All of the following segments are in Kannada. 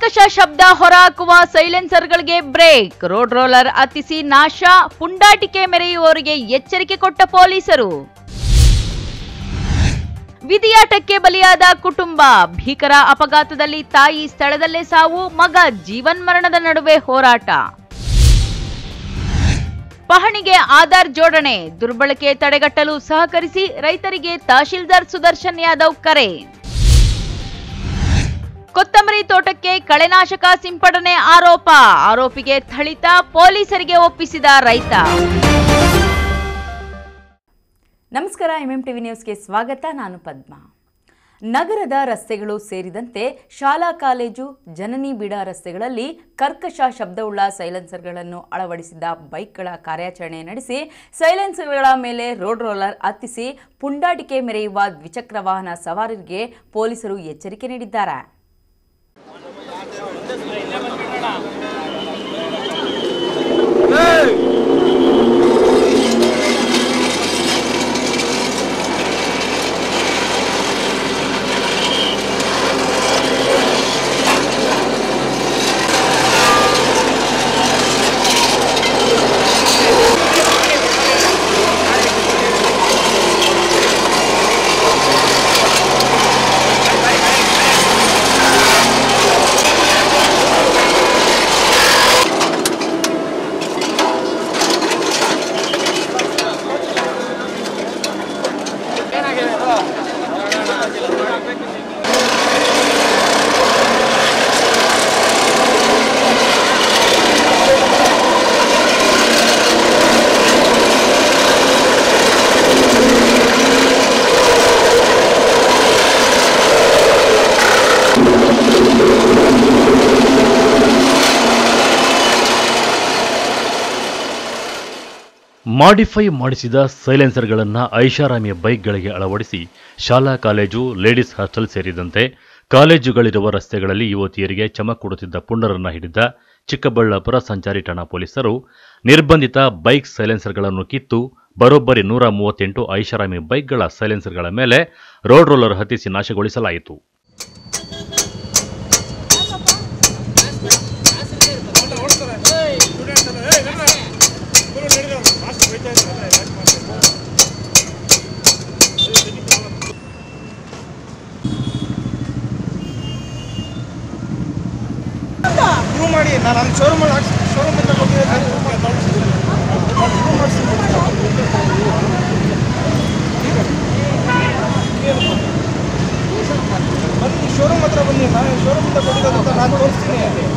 ಕರ್ಕಶ ಶಬ್ದ ಹೊರಹಾಕುವ ಸೈಲೆನ್ಸರ್ಗಳಿಗೆ ಬ್ರೇಕ್. ರೋಡ್ ರೋಲರ್ ಹತ್ತಿಸಿ ನಾಶ, ಪುಂಡಾಟಿಕೆ ಮೆರೆಯುವವರಿಗೆ ಎಚ್ಚರಿಕೆ ಕೊಟ್ಟ ಪೊಲೀಸರು. ವಿಧಿಯಾಟಕ್ಕೆ ಬಲಿಯಾದ ಕುಟುಂಬ. ಭೀಕರ ಅಪಘಾತದಲ್ಲಿ ತಾಯಿ ಸ್ಥಳದಲ್ಲೇ ಸಾವು, ಮಗ ಜೀವನ್ಮರಣದ ನಡುವೆ ಹೋರಾಟ. ಪಹಣಿಗೆ ಆಧಾರ್ ಜೋಡಣೆ, ದುರ್ಬಳಕೆ ತಡೆಗಟ್ಟಲು ಸಹಕರಿಸಿ, ರೈತರಿಗೆ ತಹಶೀಲ್ದಾರ್ ಸುದರ್ಶನ್ ಯಾದವ್ ಕರೆ. ಕೊತ್ತಂಬರಿ ತೋಟಕ್ಕೆ ಕಳೆನಾಶಕ ಸಿಂಪಡಣೆ ಆರೋಪ, ಆರೋಪಿಗೆ ಥಳಿತ, ಪೊಲೀಸರಿಗೆ ಒಪ್ಪಿಸಿದ ರೈತ. ನಮಸ್ಕಾರ, ಎಂಎಂಟಿವಿ ನ್ಯೂಸ್ಗೆ ಸ್ವಾಗತ. ನಾನು ಪದ್ಮಾ. ನಗರದ ರಸ್ತೆಗಳು ಸೇರಿದಂತೆ ಶಾಲಾ ಕಾಲೇಜು, ಜನನಿ ಬೀಡ ರಸ್ತೆಗಳಲ್ಲಿ ಕರ್ಕಶ ಶಬ್ದವುಳ್ಳ ಸೈಲೆನ್ಸರ್ಗಳನ್ನು ಅಳವಡಿಸಿದ್ದ ಬೈಕ್ಗಳ ಕಾರ್ಯಾಚರಣೆ ನಡೆಸಿ ಸೈಲೆನ್ಸರ್ಗಳ ಮೇಲೆ ರೋಡ್ ರೋಲರ್ ಹತ್ತಿಸಿ ಪುಂಡಾಟಿಕೆ ಮೆರೆಯುವ ದ್ವಿಚಕ್ರ ವಾಹನ ಸವಾರರಿಗೆ ಪೊಲೀಸರು ಎಚ್ಚರಿಕೆ ನೀಡಿದ್ದಾರೆ. ಮಾಡಿಫೈ ಮಾಡಿಸಿದ ಸೈಲೆನ್ಸರ್ಗಳನ್ನು ಐಷಾರಾಮಿಯ ಬೈಕ್ಗಳಿಗೆ ಅಳವಡಿಸಿ ಶಾಲಾ ಕಾಲೇಜು, ಲೇಡೀಸ್ ಹಾಸ್ಟೆಲ್ ಸೇರಿದಂತೆ ಕಾಲೇಜುಗಳಿರುವ ರಸ್ತೆಗಳಲ್ಲಿ ಯುವತಿಯರಿಗೆ ಚಮಕ್ ಕೊಡುತ್ತಿದ್ದ ಪುಂಡರನ್ನು ಹಿಡಿದ ಚಿಕ್ಕಬಳ್ಳಾಪುರ ಸಂಚಾರಿ ಠಾಣಾ ಪೊಲೀಸರು ನಿರ್ಬಂಧಿತ ಬೈಕ್ ಸೈಲೆನ್ಸರ್ಗಳನ್ನು ಕಿತ್ತು ಬರೋಬ್ಬರಿ 138 ಐಷಾರಾಮಿ ಬೈಕ್ಗಳ ಸೈಲೆನ್ಸರ್ಗಳ ಮೇಲೆ ರೋಡ್ ರೋಲರ್ ಹತ್ತಿಸಿ ನಾಶಗೊಳಿಸಲಾಯಿತು. ಮಾಡಿ ನಾನು ಶೋರೂಮ್ ಅಂತ ಬನ್ನಿ, ಶೋರೂಮ್ ಹತ್ರ ಬನ್ನಿ. ನಾನು ಶೋರೂಮ್ ಇಂದ ಕೊಟ್ಟಿರೋದು ನಾನು ತೋರಿಸ್ತೀನಿ.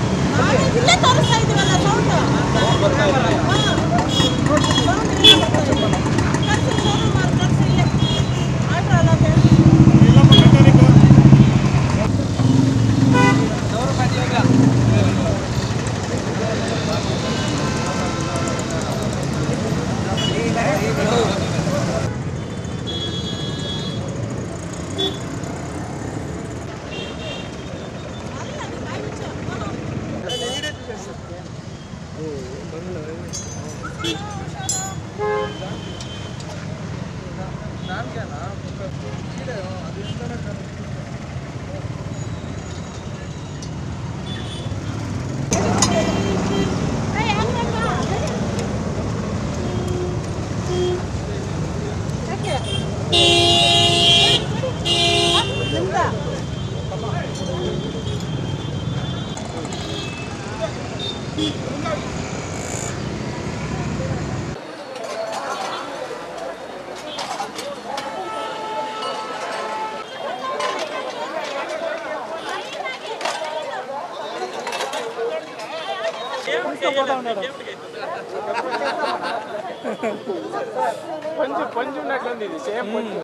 पंजु ಬಂದಿದೆ ಸೇಮ್ पंजु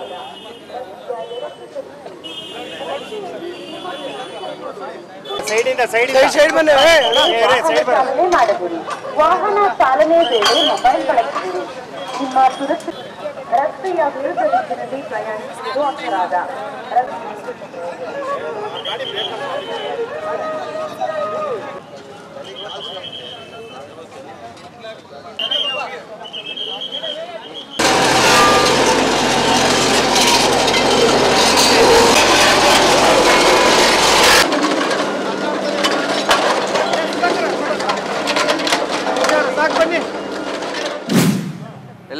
ಸೈಡ್ ಬನ್ನಿ ವಾಹನ ಚಾಲನೆ ವೇಳೆ ಮೊಬೈಲ್ ಬಳಸುವುದು ನಿಮ್ಮ ಸುರಕ್ಷಿತ ರಸ್ತೆಯ ವಿರುದ್ಧ ದಿಕ್ಕಿನಲ್ಲಿ ಪ್ರಯಾಣಿಸುವುದು ಅಪರಾಧ.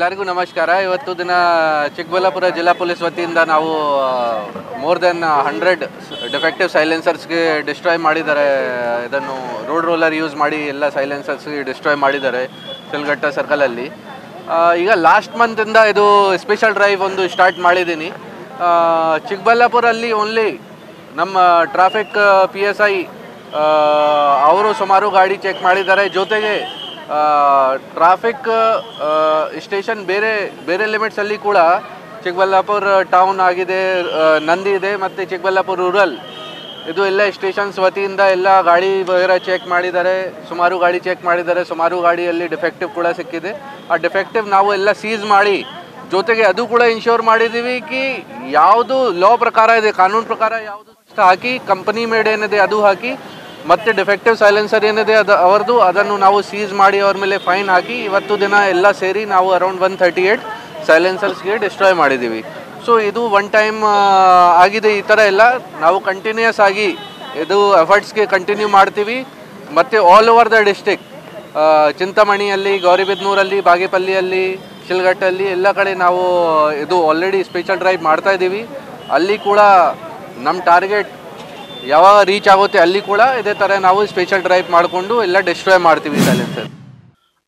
ಎಲ್ಲರಿಗೂ ನಮಸ್ಕಾರ. ಇವತ್ತು ದಿನ ಚಿಕ್ಕಬಳ್ಳಾಪುರ ಜಿಲ್ಲಾ ಪೊಲೀಸ್ ವತಿಯಿಂದ ನಾವು ಮೋರ್ ದೆನ್ 100 ಡಿಫೆಕ್ಟಿವ್ ಸೈಲೆನ್ಸರ್ಸ್ಗೆ ಡಿಸ್ಟ್ರಾಯ್ ಮಾಡಿದ್ದಾರೆ. ಇದನ್ನು ರೋಡ್ ರೋಲರ್ ಯೂಸ್ ಮಾಡಿ ಎಲ್ಲ ಸೈಲೆನ್ಸರ್ಸ್ಗೆ ಡಿಸ್ಟ್ರಾಯ್ ಮಾಡಿದ್ದಾರೆ ಶಿಲ್ಘಟ್ಟ ಸರ್ಕಲಲ್ಲಿ. ಈಗ ಲಾಸ್ಟ್ ಮಂತಿಂದ ಇದು ಸ್ಪೆಷಲ್ ಡ್ರೈವ್ ಒಂದು ಸ್ಟಾರ್ಟ್ ಮಾಡಿದ್ದೀನಿ. ಚಿಕ್ಕಬಳ್ಳಾಪುರಲ್ಲಿ ಓನ್ಲಿ ನಮ್ಮ ಟ್ರಾಫಿಕ್ PSI ಅವರು ಸುಮಾರು ಗಾಡಿ ಚೆಕ್ ಮಾಡಿದ್ದಾರೆ. ಜೊತೆಗೆ ಟ್ರಾಫಿಕ್ ಸ್ಟೇಷನ್ ಬೇರೆ ಬೇರೆ ಲಿಮಿಟ್ಸಲ್ಲಿ ಕೂಡ ಚಿಕ್ಕಬಳ್ಳಾಪುರ ಟೌನ್ ಆಗಿದೆ, ನಂದಿ ಇದೆ ಮತ್ತು ಚಿಕ್ಕಬಳ್ಳಾಪುರ ರೂರಲ್ ಇದು ಎಲ್ಲ ಸ್ಟೇಷನ್ಸ್ ವತಿಯಿಂದ ಎಲ್ಲ ಗಾಡಿ ವಗೇರ ಚೆಕ್ ಮಾಡಿದ್ದಾರೆ. ಸುಮಾರು ಗಾಡಿ ಚೆಕ್ ಮಾಡಿದ್ದಾರೆ. ಸುಮಾರು ಗಾಡಿಯಲ್ಲಿ ಡಿಫೆಕ್ಟಿವ್ ಕೂಡ ಸಿಕ್ಕಿದೆ. ಆ ಡಿಫೆಕ್ಟಿವ್ ನಾವು ಎಲ್ಲ ಸೀಸ್ ಮಾಡಿ ಜೊತೆಗೆ ಅದು ಕೂಡ ಇನ್ಶೋರ್ ಮಾಡಿದ್ದೀವಿ ಕಿ ಯಾವುದು ಲಾ ಪ್ರಕಾರ ಇದೆ, ಕಾನೂನು ಪ್ರಕಾರ ಯಾವುದು ಹಾಕಿ ಕಂಪನಿ ಮೇಡ್ ಏನಿದೆ ಅದು ಹಾಕಿ ಮತ್ತು ಡಿಫೆಕ್ಟಿವ್ ಸೈಲೆನ್ಸರ್ ಏನಿದೆ ಅವರದು ಅದನ್ನು ನಾವು ಸೀಸ್ ಮಾಡಿ ಅವ್ರ ಮೇಲೆ ಫೈನ್ ಹಾಕಿ ಇವತ್ತು ದಿನ ಎಲ್ಲ ಸೇರಿ ನಾವು ಅರೌಂಡ್ 138 ಸೈಲೆನ್ಸರ್ಸ್ಗೆ ಡಿಸ್ಟ್ರಾಯ್ ಮಾಡಿದ್ದೀವಿ. ಸೊ ಇದು ಒನ್ ಟೈಮ್ ಆಗಿದೆ. ಈ ಥರ ಎಲ್ಲ ನಾವು ಕಂಟಿನ್ಯೂಯಸ್ ಆಗಿ ಇದು ಎಫರ್ಟ್ಸ್ಗೆ ಕಂಟಿನ್ಯೂ ಮಾಡ್ತೀವಿ. ಮತ್ತು ಆಲ್ ಓವರ್ ದ ಡಿಸ್ಟಿಕ್, ಚಿಂತಾಮಣಿಯಲ್ಲಿ, ಗೌರಿಬಿದನೂರಲ್ಲಿ, ಬಾಗೇಪಲ್ಲಿಯಲ್ಲಿ, ಶಿಲ್ಘಟ್ಟಲ್ಲಿ ಎಲ್ಲ ಕಡೆ ನಾವು ಇದು ಆಲ್ರೆಡಿ ಸ್ಪೆಷಲ್ ಡ್ರೈವ್ ಮಾಡ್ತಾ ಇದ್ದೀವಿ. ಅಲ್ಲಿ ಕೂಡ ನಮ್ಮ ಟಾರ್ಗೆಟ್ ಯಾವಾಗ ರೀಚ್ ಆಗುತ್ತೆ ಅಲ್ಲಿ ಕೂಡ ಇದೇ ಥರ ನಾವು ಸ್ಪೆಷಲ್ ಡ್ರೈವ್ ಮಾಡಿಕೊಂಡು ಎಲ್ಲ ಡಿಸ್ಟ್ರಾಯ್ ಮಾಡ್ತೀವಿ ಸೈಲೆನ್ಸರ್.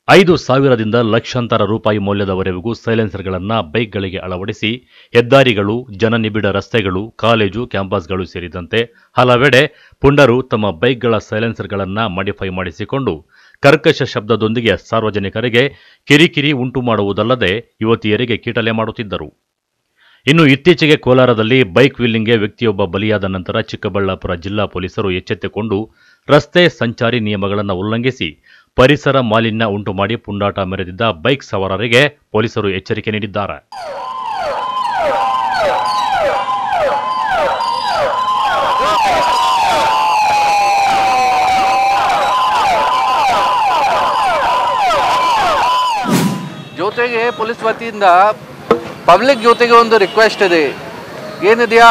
5,000ದಿಂದ ಲಕ್ಷಾಂತರ ರೂಪಾಯಿ ಮೌಲ್ಯದವರೆಗೂ ಸೈಲೆನ್ಸರ್ಗಳನ್ನು ಬೈಕ್ಗಳಿಗೆ ಅಳವಡಿಸಿ ಹೆದ್ದಾರಿಗಳು, ಜನನಿಬಿಡ ರಸ್ತೆಗಳು, ಕಾಲೇಜು ಕ್ಯಾಂಪಸ್ಗಳು ಸೇರಿದಂತೆ ಹಲವೆಡೆ ಪುಂಡರು ತಮ್ಮ ಬೈಕ್ಗಳ ಸೈಲೆನ್ಸರ್ಗಳನ್ನು ಮಾಡಿಫೈ ಮಾಡಿಸಿಕೊಂಡು ಕರ್ಕಶ ಶಬ್ದದೊಂದಿಗೆ ಸಾರ್ವಜನಿಕರಿಗೆ ಕಿರಿಕಿರಿ ಉಂಟು ಮಾಡುವುದಲ್ಲದೆ ಯುವತಿಯರಿಗೆ ಕೀಟಲೆ ಮಾಡುತ್ತಿದ್ದರು. ಇನ್ನು ಇತ್ತೀಚೆಗೆ ಕೋಲಾರದಲ್ಲಿ ಬೈಕ್ ವೀಲಿಂಗ್ಗೆ ವ್ಯಕ್ತಿಯೊಬ್ಬ ಬಲಿಯಾದ ನಂತರ ಚಿಕ್ಕಬಳ್ಳಾಪುರ ಜಿಲ್ಲಾ ಪೊಲೀಸರು ಎಚ್ಚೆತ್ತುಕೊಂಡು ರಸ್ತೆ ಸಂಚಾರಿ ನಿಯಮಗಳನ್ನು ಉಲ್ಲಂಘಿಸಿ ಪರಿಸರ ಮಾಲಿನ್ಯ ಉಂಟು ಮಾಡಿ ಪುಂಡಾಟ ಮೆರೆದಿದ್ದ ಬೈಕ್ ಸವಾರರಿಗೆ ಪೊಲೀಸರು ಎಚ್ಚರಿಕೆ ನೀಡಿದ್ದಾರೆ. ಜೊತೆಗೆ ಪೊಲೀಸ್ ವತಿಯಿಂದ ಪಬ್ಲಿಕ್ ಜೊತೆಗೆ ಒಂದು ರಿಕ್ವೆಸ್ಟ್ ಇದೆ. ಏನಿದೆಯಾ,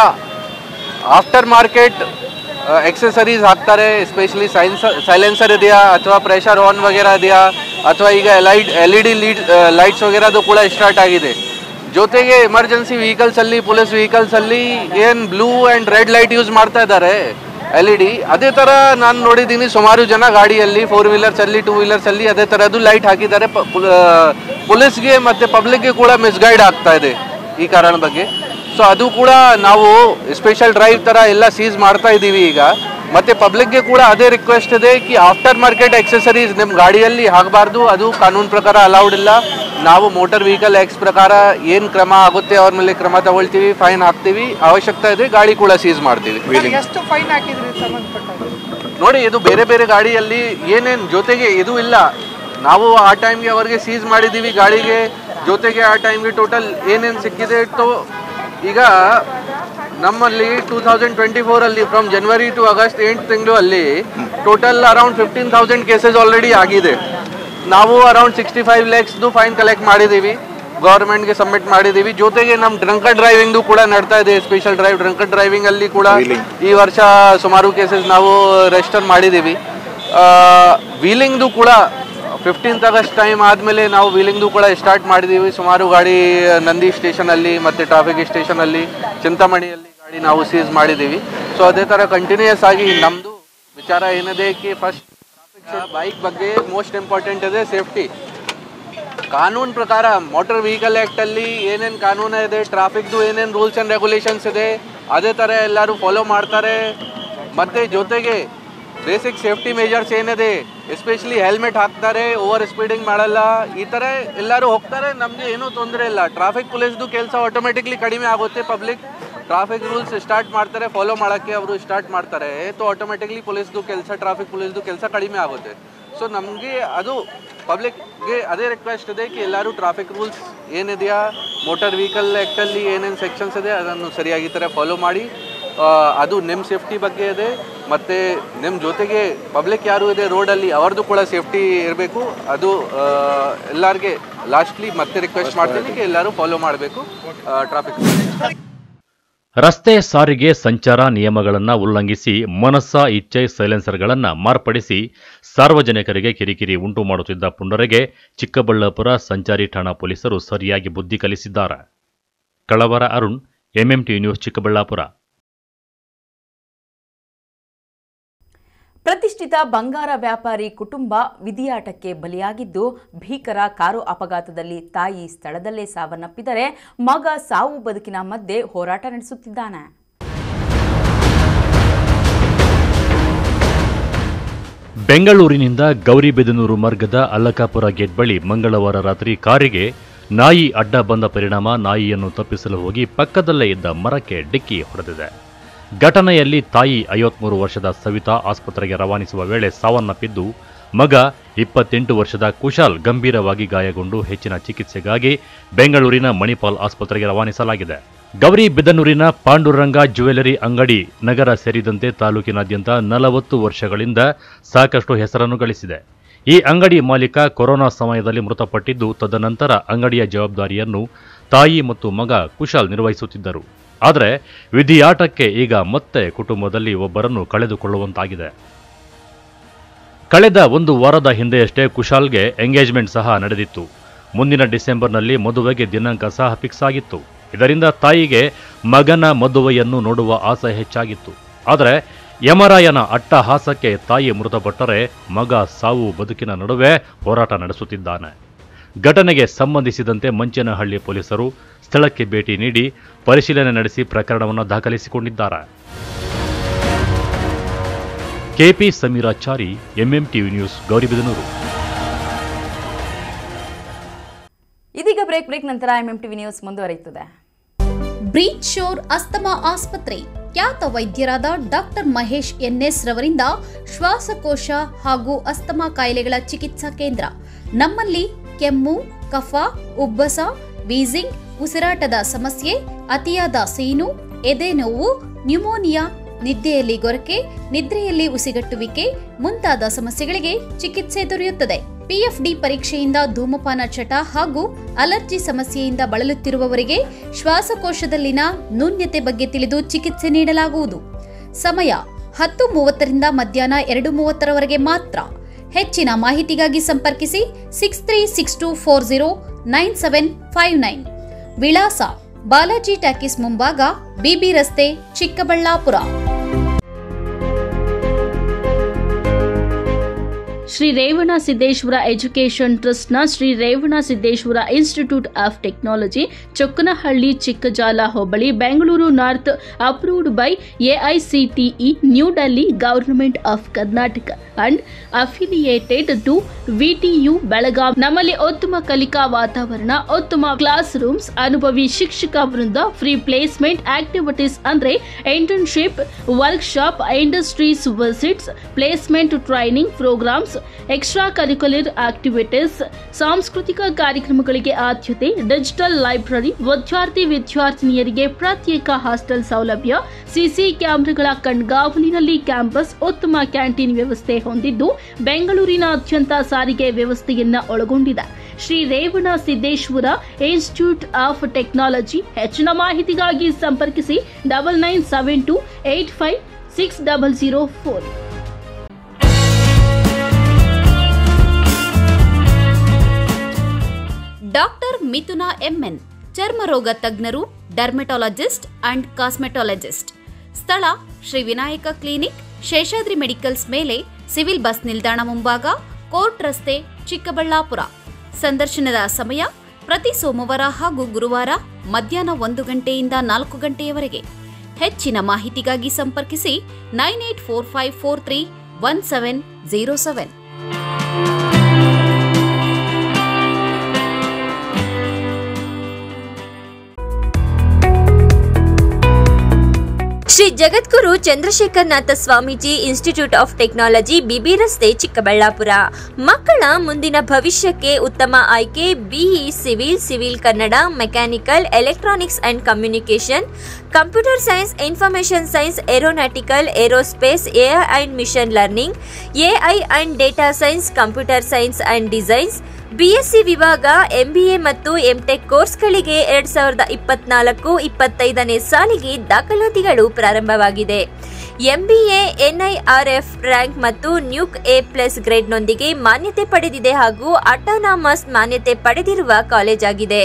ಆಫ್ಟರ್ ಮಾರ್ಕೆಟ್ ಎಕ್ಸೆಸರೀಸ್ ಹಾಕ್ತಾರೆ, ಎಸ್ಪೆಷಲಿ ಸೈಲೆನ್ಸರ್ ಇದೆಯಾ ಅಥವಾ ಪ್ರೆಷರ್ ಹಾರ್ನ್ ವಗೇರ ಇದೆಯಾ ಅಥವಾ ಈಗ LED ಲೈಟ್ಸ್ ವಗೇರದು ಕೂಡ ಸ್ಟಾರ್ಟ್ ಆಗಿದೆ. ಜೊತೆಗೆ ಎಮರ್ಜೆನ್ಸಿ ವೆಹಿಕಲ್ಸಲ್ಲಿ, ಪೊಲೀಸ್ ವೆಹಿಕಲ್ಸಲ್ಲಿ ಏನು blue and red light use ಮಾಡ್ತಾ ಇದ್ದಾರೆ LED, ಅದೇ ಥರ ನಾನು ನೋಡಿದ್ದೀನಿ ಸುಮಾರು ಜನ ಗಾಡಿಯಲ್ಲಿ 4 ವೀಲರ್ಸಲ್ಲಿ 2 ವೀಲರ್ಸಲ್ಲಿ ಅದೇ ಥರದ್ದು ಲೈಟ್ ಹಾಕಿದ್ದಾರೆ. ಪೊಲೀಸ್ಗೆ ಮತ್ತು ಪಬ್ಲಿಕ್ಗೆ ಕೂಡ ಮಿಸ್ಗೈಡ್ ಆಗ್ತಾ ಇದೆ ಈ ಕಾರಣ ಬಗ್ಗೆ. ಸೊ ಅದು ಕೂಡ ನಾವು ಸ್ಪೆಷಲ್ ಡ್ರೈವ್ ಥರ ಎಲ್ಲ ಸೀಸ್ ಮಾಡ್ತಾ ಇದ್ದೀವಿ ಈಗ. ಮತ್ತು ಪಬ್ಲಿಕ್ಗೆ ಕೂಡ ಅದೇ ರಿಕ್ವೆಸ್ಟ್ ಇದೆ ಕಿ ಆಫ್ಟರ್ ಮಾರ್ಕೆಟ್ ಎಕ್ಸೆಸರೀಸ್ ನಿಮ್ಮ ಗಾಡಿಯಲ್ಲಿ ಹಾಕಬಾರ್ದು, ಅದು ಕಾನೂನು ಪ್ರಕಾರ ಅಲೌಡ್ ಇಲ್ಲ. ನಾವು ಮೋಟರ್ ವೆಹಿಕಲ್ ಆ್ಯಕ್ಟ್ಸ್ ಪ್ರಕಾರ ಏನು ಕ್ರಮ ಆಗುತ್ತೆ ಅವ್ರ ಮೇಲೆ ಕ್ರಮ ತಗೊಳ್ತೀವಿ, ಫೈನ್ ಹಾಕ್ತೀವಿ. ಅವಶ್ಯಕತೆ ಇದೆ ಗಾಡಿ ಕೂಡ ಸೀಸ್ ಮಾಡ್ತೀವಿ. ಎಷ್ಟು ಫೈನ್ ಹಾಕಿದ್ರಿ ಸಂಬಂಧಪಟ್ಟ? ನೋಡಿ, ಇದು ಬೇರೆ ಬೇರೆ ಗಾಡಿಯಲ್ಲಿ ಏನೇನು ಜೊತೆಗೆ ಇದು ಇಲ್ಲ. ನಾವು ಆ ಟೈಮ್ಗೆ ಅವ್ರಿಗೆ ಸೀಸ್ ಮಾಡಿದ್ದೀವಿ ಗಾಡಿಗೆ. ಜೊತೆಗೆ ಆ ಟೈಮ್ಗೆ ಟೋಟಲ್ ಏನೇನು ಸಿಕ್ಕಿದೆ ಇತ್ತು. ಈಗ ನಮ್ಮಲ್ಲಿ 2024 ಫ್ರಮ್ ಜನವರಿ ಟು ಆಗಸ್ಟ್ 8 ತಿಂಗಳು ಅಲ್ಲಿ ಟೋಟಲ್ ಅರೌಂಡ್ 15,000 ಕೇಸಸ್ ಆಲ್ರೆಡಿ ಆಗಿದೆ. ನಾವು ಅರೌಂಡ್ 65 lakhsದು ಫೈನ್ ಕಲೆಕ್ಟ್ ಮಾಡಿದ್ದೀವಿ, ಗೌರ್ಮೆಂಟ್ಗೆ ಸಬ್ಮಿಟ್ ಮಾಡಿದ್ದೀವಿ. ಜೊತೆಗೆ ನಮ್ಮ ಡ್ರಂಕನ್ ಡ್ರೈವಿಂಗ್ದು ಕೂಡ ನಡ್ತಾ ಇದೆ ಸ್ಪೆಷಲ್ ಡ್ರೈವ್. ಡ್ರಂಕನ್ ಡ್ರೈವಿಂಗ್ ಅಲ್ಲಿ ಕೂಡ ಈ ವರ್ಷ ಸುಮಾರು ಕೇಸಸ್ ನಾವು ರಿಜಿಸ್ಟರ್ ಮಾಡಿದ್ದೀವಿ. ವೀಲಿಂಗ್ದು ಕೂಡ 15th ಆಗಸ್ಟ್ ಟೈಮ್ ಆದಮೇಲೆ ನಾವು ವೀಲಿಂಗ್ದು ಕೂಡ ಸ್ಟಾರ್ಟ್ ಮಾಡಿದ್ದೀವಿ. ಸುಮಾರು ಗಾಡಿ ನಂದಿ ಸ್ಟೇಷನಲ್ಲಿ ಮತ್ತು ಟ್ರಾಫಿಕ್ ಸ್ಟೇಷನಲ್ಲಿ, ಚಿಂತಾಮಣಿಯಲ್ಲಿ ಗಾಡಿ ನಾವು ಸೀಸ್ ಮಾಡಿದ್ದೀವಿ. ಸೊ ಅದೇ ಥರ ಕಂಟಿನ್ಯೂಯಸ್ ಆಗಿ ನಮ್ಮದು ವಿಚಾರ ಏನಿದೆ ಕಿ ಫಸ್ಟ್ ಬೈಕ್ ಬಗ್ಗೆ ಮೋಸ್ಟ್ ಇಂಪಾರ್ಟೆಂಟ್ ಇದೆ ಸೇಫ್ಟಿ. ಕಾನೂನು ಪ್ರಕಾರ ಮೋಟರ್ ವೆಹಿಕಲ್ ಆ್ಯಕ್ಟಲ್ಲಿ ಏನೇನು ಕಾನೂನು ಇದೆ, ಟ್ರಾಫಿಕ್ದು ಏನೇನು ರೂಲ್ಸ್ ಆ್ಯಂಡ್ ರೆಗ್ಯುಲೇಷನ್ಸ್ ಇದೆ ಅದೇ ಥರ ಎಲ್ಲರೂ ಫಾಲೋ ಮಾಡ್ತಾರೆ. ಮತ್ತು ಜೊತೆಗೆ ಬೇಸಿಕ್ ಸೇಫ್ಟಿ ಮೆಜರ್ಸ್ ಏನಿದೆ, ಎಸ್ಪೆಷಲಿ ಹೆಲ್ಮೆಟ್ ಹಾಕ್ತಾರೆ, ಓವರ್ ಸ್ಪೀಡಿಂಗ್ ಮಾಡಲ್ಲ, ಈ ಥರ ಎಲ್ಲರೂ ಹೋಗ್ತಾರೆ. ನಮಗೆ ಏನೂ ತೊಂದರೆ ಇಲ್ಲ. ಟ್ರಾಫಿಕ್ ಪೊಲೀಸ್ದು ಕೆಲಸ ಆಟೋಮೆಟಿಕ್ಲಿ ಕಡಿಮೆ ಆಗುತ್ತೆ. ಪಬ್ಲಿಕ್ ಟ್ರಾಫಿಕ್ ರೂಲ್ಸ್ ಸ್ಟಾರ್ಟ್ ಮಾಡ್ತಾರೆ, ಫಾಲೋ ಮಾಡೋಕ್ಕೆ ಅವರು ಸ್ಟಾರ್ಟ್ ಮಾಡ್ತಾರೆ, ಸೊ ಆಟೋಮೆಟಿಕ್ಲಿ ಪೊಲೀಸ್ದು ಕೆಲಸ, ಟ್ರಾಫಿಕ್ ಪೊಲೀಸ್ದು ಕೆಲಸ ಕಡಿಮೆ ಆಗುತ್ತೆ. ಸೊ ನಮಗೆ ಅದು ಪಬ್ಲಿಕ್ಗೆ ಅದೇ ರಿಕ್ವೆಸ್ಟ್ ಇದೆ ಕಿ ಎಲ್ಲರೂ ಟ್ರಾಫಿಕ್ ರೂಲ್ಸ್ ಏನಿದೆಯಾ, ಮೋಟರ್ ವೆಹಿಕಲ್ ಆ್ಯಕ್ಟಲ್ಲಿ ಏನೇನು ಸೆಕ್ಷನ್ಸ್ ಇದೆ ಅದನ್ನು ಸರಿಯಾಗಿ ಥರ ಫಾಲೋ ಮಾಡಿ. ಅದು ನಿಮ್ಮ ಸೇಫ್ಟಿ ಬಗ್ಗೆ ಇದೆ. ಮತ್ತು ನಿಮ್ಮ ಜೊತೆಗೆ ಪಬ್ಲಿಕ್ ಯಾರು ಇದೆ ರೋಡಲ್ಲಿ ಅವ್ರದ್ದು ಕೂಡ ಸೇಫ್ಟಿ ಇರಬೇಕು. ಅದು ಎಲ್ಲರಿಗೆ ಲಾಸ್ಟ್ಲಿ ಮತ್ತೆ ರಿಕ್ವೆಸ್ಟ್ ಮಾಡ್ತೀನಿ ಕಿ ಎಲ್ಲರೂ ಫಾಲೋ ಮಾಡಬೇಕು ಟ್ರಾಫಿಕ್. ರಸ್ತೆ ಸಾರಿಗೆ ಸಂಚಾರ ನಿಯಮಗಳನ್ನು ಉಲ್ಲಂಘಿಸಿ ಮನಸ್ಸ ಇಚ್ಛೆ ಸೈಲೆನ್ಸರ್ಗಳನ್ನು ಮಾರ್ಪಡಿಸಿ ಸಾರ್ವಜನಿಕರಿಗೆ ಕಿರಿಕಿರಿ ಉಂಟು ಮಾಡುತ್ತಿದ್ದ ಪುಂಡರಿಗೆ ಚಿಕ್ಕಬಳ್ಳಾಪುರ ಸಂಚಾರಿ ಠಾಣಾ ಪೊಲೀಸರು ಸರಿಯಾಗಿ ಬುದ್ಧಿ ಕಲಿಸಿದ್ದಾರೆ. ಕಳವರ ಅರುಣ್, ಎಂಎಂಟಿ ನ್ಯೂಸ್, ಚಿಕ್ಕಬಳ್ಳಾಪುರ. ಪ್ರತಿಷ್ಠಿತ ಬಂಗಾರ ವ್ಯಾಪಾರಿ ಕುಟುಂಬ ವಿಧಿಯಾಟಕ್ಕೆ ಬಲಿಯಾಗಿದ್ದು, ಭೀಕರ ಕಾರು ಅಪಘಾತದಲ್ಲಿ ತಾಯಿ ಸ್ಥಳದಲ್ಲೇ ಸಾವನ್ನಪ್ಪಿದರೆ ಮಗ ಸಾವು ಬದುಕಿನ ಮಧ್ಯೆ ಹೋರಾಟ ನಡೆಸುತ್ತಿದ್ದಾನೆ. ಬೆಂಗಳೂರಿನಿಂದ ಗೌರಿಬಿದನೂರು ಮಾರ್ಗದ ಅಲ್ಲಕಾಪುರ ಗೇಟ್ ಬಳಿ ಮಂಗಳವಾರ ರಾತ್ರಿ ಕಾರಿಗೆ ನಾಯಿ ಅಡ್ಡ ಬಂದ ಪರಿಣಾಮ ನಾಯಿಯನ್ನು ತಪ್ಪಿಸಲು ಹೋಗಿ ಪಕ್ಕದಲ್ಲೇ ಇದ್ದ ಮರಕ್ಕೆ ಡಿಕ್ಕಿ ಹೊಡೆದಿದೆ. ಘಟನೆಯಲ್ಲಿ ತಾಯಿ 53 ವರ್ಷದ ಸವಿತಾ ಆಸ್ಪತ್ರೆಗೆ ರವಾನಿಸುವ ವೇಳೆ ಸಾವನ್ನಪ್ಪಿದ್ದು, ಮಗ 28 ವರ್ಷದ ಕುಶಾಲ್ ಗಂಭೀರವಾಗಿ ಗಾಯಗೊಂಡು ಹೆಚ್ಚಿನ ಚಿಕಿತ್ಸೆಗಾಗಿ ಬೆಂಗಳೂರಿನ ಮಣಿಪಾಲ್ ಆಸ್ಪತ್ರೆಗೆ ರವಾನಿಸಲಾಗಿದೆ. ಗೌರಿಬಿದನೂರಿನ ಪಾಂಡುರಂಗ ಜ್ಯುವೆಲರಿ ಅಂಗಡಿ ನಗರ ಸೇರಿದಂತೆ ತಾಲೂಕಿನಾದ್ಯಂತ 40 ವರ್ಷಗಳಿಂದ ಸಾಕಷ್ಟು ಹೆಸರನ್ನು ಗಳಿಸಿದೆ. ಈ ಅಂಗಡಿ ಮಾಲೀಕ ಕೊರೋನಾ ಸಮಯದಲ್ಲಿ ಮೃತಪಟ್ಟಿದ್ದು, ತದನಂತರ ಅಂಗಡಿಯ ಜವಾಬ್ದಾರಿಯನ್ನು ತಾಯಿ ಮತ್ತು ಮಗ ಕುಶಾಲ್ ನಿರ್ವಹಿಸುತ್ತಿದ್ದರು. ಆದರೆ ವಿಧಿಯಾಟಕ್ಕೆ ಈಗ ಮತ್ತೆ ಕುಟುಂಬದಲ್ಲಿ ಒಬ್ಬರನ್ನು ಕಳೆದುಕೊಳ್ಳುವಂತಾಗಿದೆ. ಕಳೆದ 1 ವಾರದ ಹಿಂದೆಯಷ್ಟೇ ಕುಶಾಲ್ಗೆ ಎಂಗೇಜ್ಮೆಂಟ್ ಸಹ ನಡೆದಿತ್ತು. ಮುಂದಿನ ಡಿಸೆಂಬರ್ನಲ್ಲಿ ಮದುವೆಗೆ ದಿನಾಂಕ ಸಹ ಫಿಕ್ಸ್ ಆಗಿತ್ತು. ಇದರಿಂದ ತಾಯಿಗೆ ಮಗನ ಮದುವೆಯನ್ನು ನೋಡುವ ಆಸೆ ಹೆಚ್ಚಾಗಿತ್ತು. ಆದರೆ ಯಮರಾಯನ ಅಟ್ಟಹಾಸಕ್ಕೆ ತಾಯಿ ಮೃತಪಟ್ಟರೆ ಮಗ ಸಾವು ಬದುಕಿನ ನಡುವೆ ಹೋರಾಟ ನಡೆಸುತ್ತಿದ್ದಾನೆ. ಘಟನೆಗೆ ಸಂಬಂಧಿಸಿದಂತೆ ಮಂಚೇನಹಳ್ಳಿ ಪೊಲೀಸರು ಸ್ಥಳಕ್ಕೆ ಭೇಟಿ ನೀಡಿ ಪರಿಶೀಲನೆ ನಡೆಸಿ ಪ್ರಕರಣವನ್ನು ದಾಖಲಿಸಿಕೊಂಡಿದ್ದಾರೆ. KP Sameerachari, MMTV news, Gauribidanur. ಇದೀಗ ಬ್ರೇಕ್ ನಂತರ ಎಂಎಂಟಿವಿ ನ್ಯೂಸ್ ಮುಂದುವರಿಯುತ್ತದೆ. ಬ್ರೀಚ್ ಶೋರ್ ಅಸ್ತಮಾ ಆಸ್ಪತ್ರೆ ಖ್ಯಾತ ವೈದ್ಯರಾದ ಡಾಕ್ಟರ್ ಮಹೇಶ್ ಎನ್ಎಸ್ ರವರಿಂದ ಶ್ವಾಸಕೋಶ ಹಾಗೂ ಅಸ್ತಮಾ ಕಾಯಿಲೆಗಳ ಚಿಕಿತ್ಸಾ ಕೇಂದ್ರ. ನಮ್ಮಲ್ಲಿ ಕೆಮ್ಮು, ಕಫ, ಉಬ್ಬಸ, ವೀಸಿಂಗ್, ಉಸಿರಾಟದ ಸಮಸ್ಯೆ, ಅತಿಯಾದ ಸೀನು, ಎದೆ ನೋವು, ನ್ಯೂಮೋನಿಯಾ, ನಿದ್ದೆಯಲ್ಲಿ ಗೊರಕೆ, ನಿದ್ರೆಯಲ್ಲಿ ಉಸಿಗಟ್ಟುವಿಕೆ ಮುಂತಾದ ಸಮಸ್ಯೆಗಳಿಗೆ ಚಿಕಿತ್ಸೆ ದೊರೆಯುತ್ತದೆ. ಪಿಎಫ್ಡಿ ಪರೀಕ್ಷೆಯಿಂದ ಧೂಮಪಾನ ಚಟ ಹಾಗೂ ಅಲರ್ಜಿ ಸಮಸ್ಯೆಯಿಂದ ಬಳಲುತ್ತಿರುವವರಿಗೆ ಶ್ವಾಸಕೋಶದಲ್ಲಿನ ನ್ಯೂನ್ಯತೆ ಬಗ್ಗೆ ತಿಳಿದು ಚಿಕಿತ್ಸೆ ನೀಡಲಾಗುವುದು. ಸಮಯ 10:30 ಮಧ್ಯಾಹ್ನ 2:30 ಮಾತ್ರ. ಹೆಚ್ಚಿನ ಮಾಹಿತಿಗಾಗಿ ಸಂಪರ್ಕಿಸಿ 6362409759. ವಿಳಾಸ ಬಾಲಾಜಿ ಟಾಕೀಸ್ ಮುಂಭಾಗ, ಬಿಬಿ ರಸ್ತೆ, ಚಿಕ್ಕಬಳ್ಳಾಪುರ. ಶ್ರೀ ರೇವಣ ಸಿದ್ದೇಶ್ವರ ಎಜುಕೇಷನ್ ಟ್ರಸ್ಟ್ನ Shri Revana Siddeshwara institute of technology, Chokkanahalli, Chikkajala ಹೋಬಳಿ, Bengaluru north, approved by AICTE, New Delhi, government of Karnataka and affiliated to VTU, Belagavi. ನಮ್ಮಲ್ಲಿ ಉತ್ತಮ ಕಲಿಕಾ ವಾತಾವರಣ, ಉತ್ತಮ ಕ್ಲಾಸ್ ರೂಮ್ಸ್, ಅನುಭವಿ ಶಿಕ್ಷಕ ವೃಂದ, ಫ್ರೀ ಪ್ಲೇಸ್ಮೆಂಟ್ ಆಕ್ಟಿವಿಟೀಸ್ ಅಂದ್ರೆ internship, workshop, industries visits, placement training programmes, extracurricular activities, ಸಾಂಸ್ಕೃತಿಕ ಕಾರ್ಯಕ್ರಮಗಳಿಗೆ ಆದ್ಯತೆ, ಡಿಜಿಟಲ್ ಲೈಬ್ರರಿ, ವಿದ್ಯಾರ್ಥಿನಿಯರಿಗೆ ಪ್ರತ್ಯೇಕ ಹಾಸ್ಟೆಲ್ ಸೌಲಭ್ಯ, ಸಿಸಿ ಕ್ಯಾಮೆರಾಗಳ ಕಣ್ಗಾವಲಿನಲ್ಲಿ ಕ್ಯಾಂಪಸ್, ಉತ್ತಮ ಕ್ಯಾಂಟೀನ್ ವ್ಯವಸ್ಥೆ ಹೊಂದಿದ್ದು ಬೆಂಗಳೂರಿನಾದ್ಯಂತ ಸಾರಿಗೆ ವ್ಯವಸ್ಥೆಯನ್ನ ಒಳಗೊಂಡಿದೆ. Shri Revana Siddeshwara institute of technology. ಹೆಚ್ಚಿನ ಮಾಹಿತಿಗಾಗಿ ಸಂಪರ್ಕಿಸಿ 9972856004. ಡಾಕ್ಟರ್ ಮಿಥುನಾ ಎಂಎನ್, ಚರ್ಮರೋಗ ತಜ್ಞರು, ಡರ್ಮೆಟಾಲಜಿಸ್ಟ್ ಅಂಡ್ ಕಾಸ್ಮೆಟಾಲಜಿಸ್ಟ್. ಸ್ಥಳ ಶ್ರೀ ವಿನಾಯಕ ಕ್ಲಿನಿಕ್, ಶೇಷಾದ್ರಿ ಮೆಡಿಕಲ್ಸ್ ಮೇಲೆ, ಸಿವಿಲ್ ಬಸ್ ನಿಲ್ದಾಣ ಮುಂಭಾಗ, ಕೋರ್ಟ್ ರಸ್ತೆ, ಚಿಕ್ಕಬಳ್ಳಾಪುರ. ಸಂದರ್ಶನದ ಸಮಯ ಪ್ರತಿ ಸೋಮವಾರ ಹಾಗೂ ಗುರುವಾರ ಮಧ್ಯಾಹ್ನ 1 ಗಂಟೆಯಿಂದ 4 ಗಂಟೆಯವರೆಗೆ. ಹೆಚ್ಚಿನ ಮಾಹಿತಿಗಾಗಿ ಸಂಪರ್ಕಿಸಿ 9845431707. Shri Jagadguru Chandrashekharanatha Swamiji institute of technology, BB ರಸ್ತೆ, ಚಿಕ್ಕಬಳ್ಳಾಪುರ. ಮಕ್ಕಳ ಮುಂದಿನ ಭವಿಷ್ಯಕ್ಕೆ ಉತ್ತಮ ಆಯ್ಕೆ BE civil, civil Kannada, mechanical, electronics and communication, computer science, information science, aeronautical, aerospace, AI and machine learning, AI and data science, computer science and designs, BSc ವಿಭಾಗ, ಎಂಬಿಎ ಮತ್ತು ಎಂಟೆಕ್ ಕೋರ್ಸ್ಗಳಿಗೆ 2024-25ನೇ ಸಾಲಿಗೆ ದಾಖಲಾತಿಗಳು ಪ್ರಾರಂಭವಾಗಿದೆ. ಎಂಬಿಎ ಎನ್ಐಆರ್ಎಫ್ ರ್ಯಾಂಕ್ ಮತ್ತು ನ್ಯೂಕ್ A+ ಗ್ರೇಡ್ನೊಂದಿಗೆ ಮಾನ್ಯತೆ ಪಡೆದಿದೆ ಹಾಗೂ ಅಟಾನಮಸ್ ಮಾನ್ಯತೆ ಪಡೆದಿರುವ ಕಾಲೇಜ್ ಆಗಿದೆ.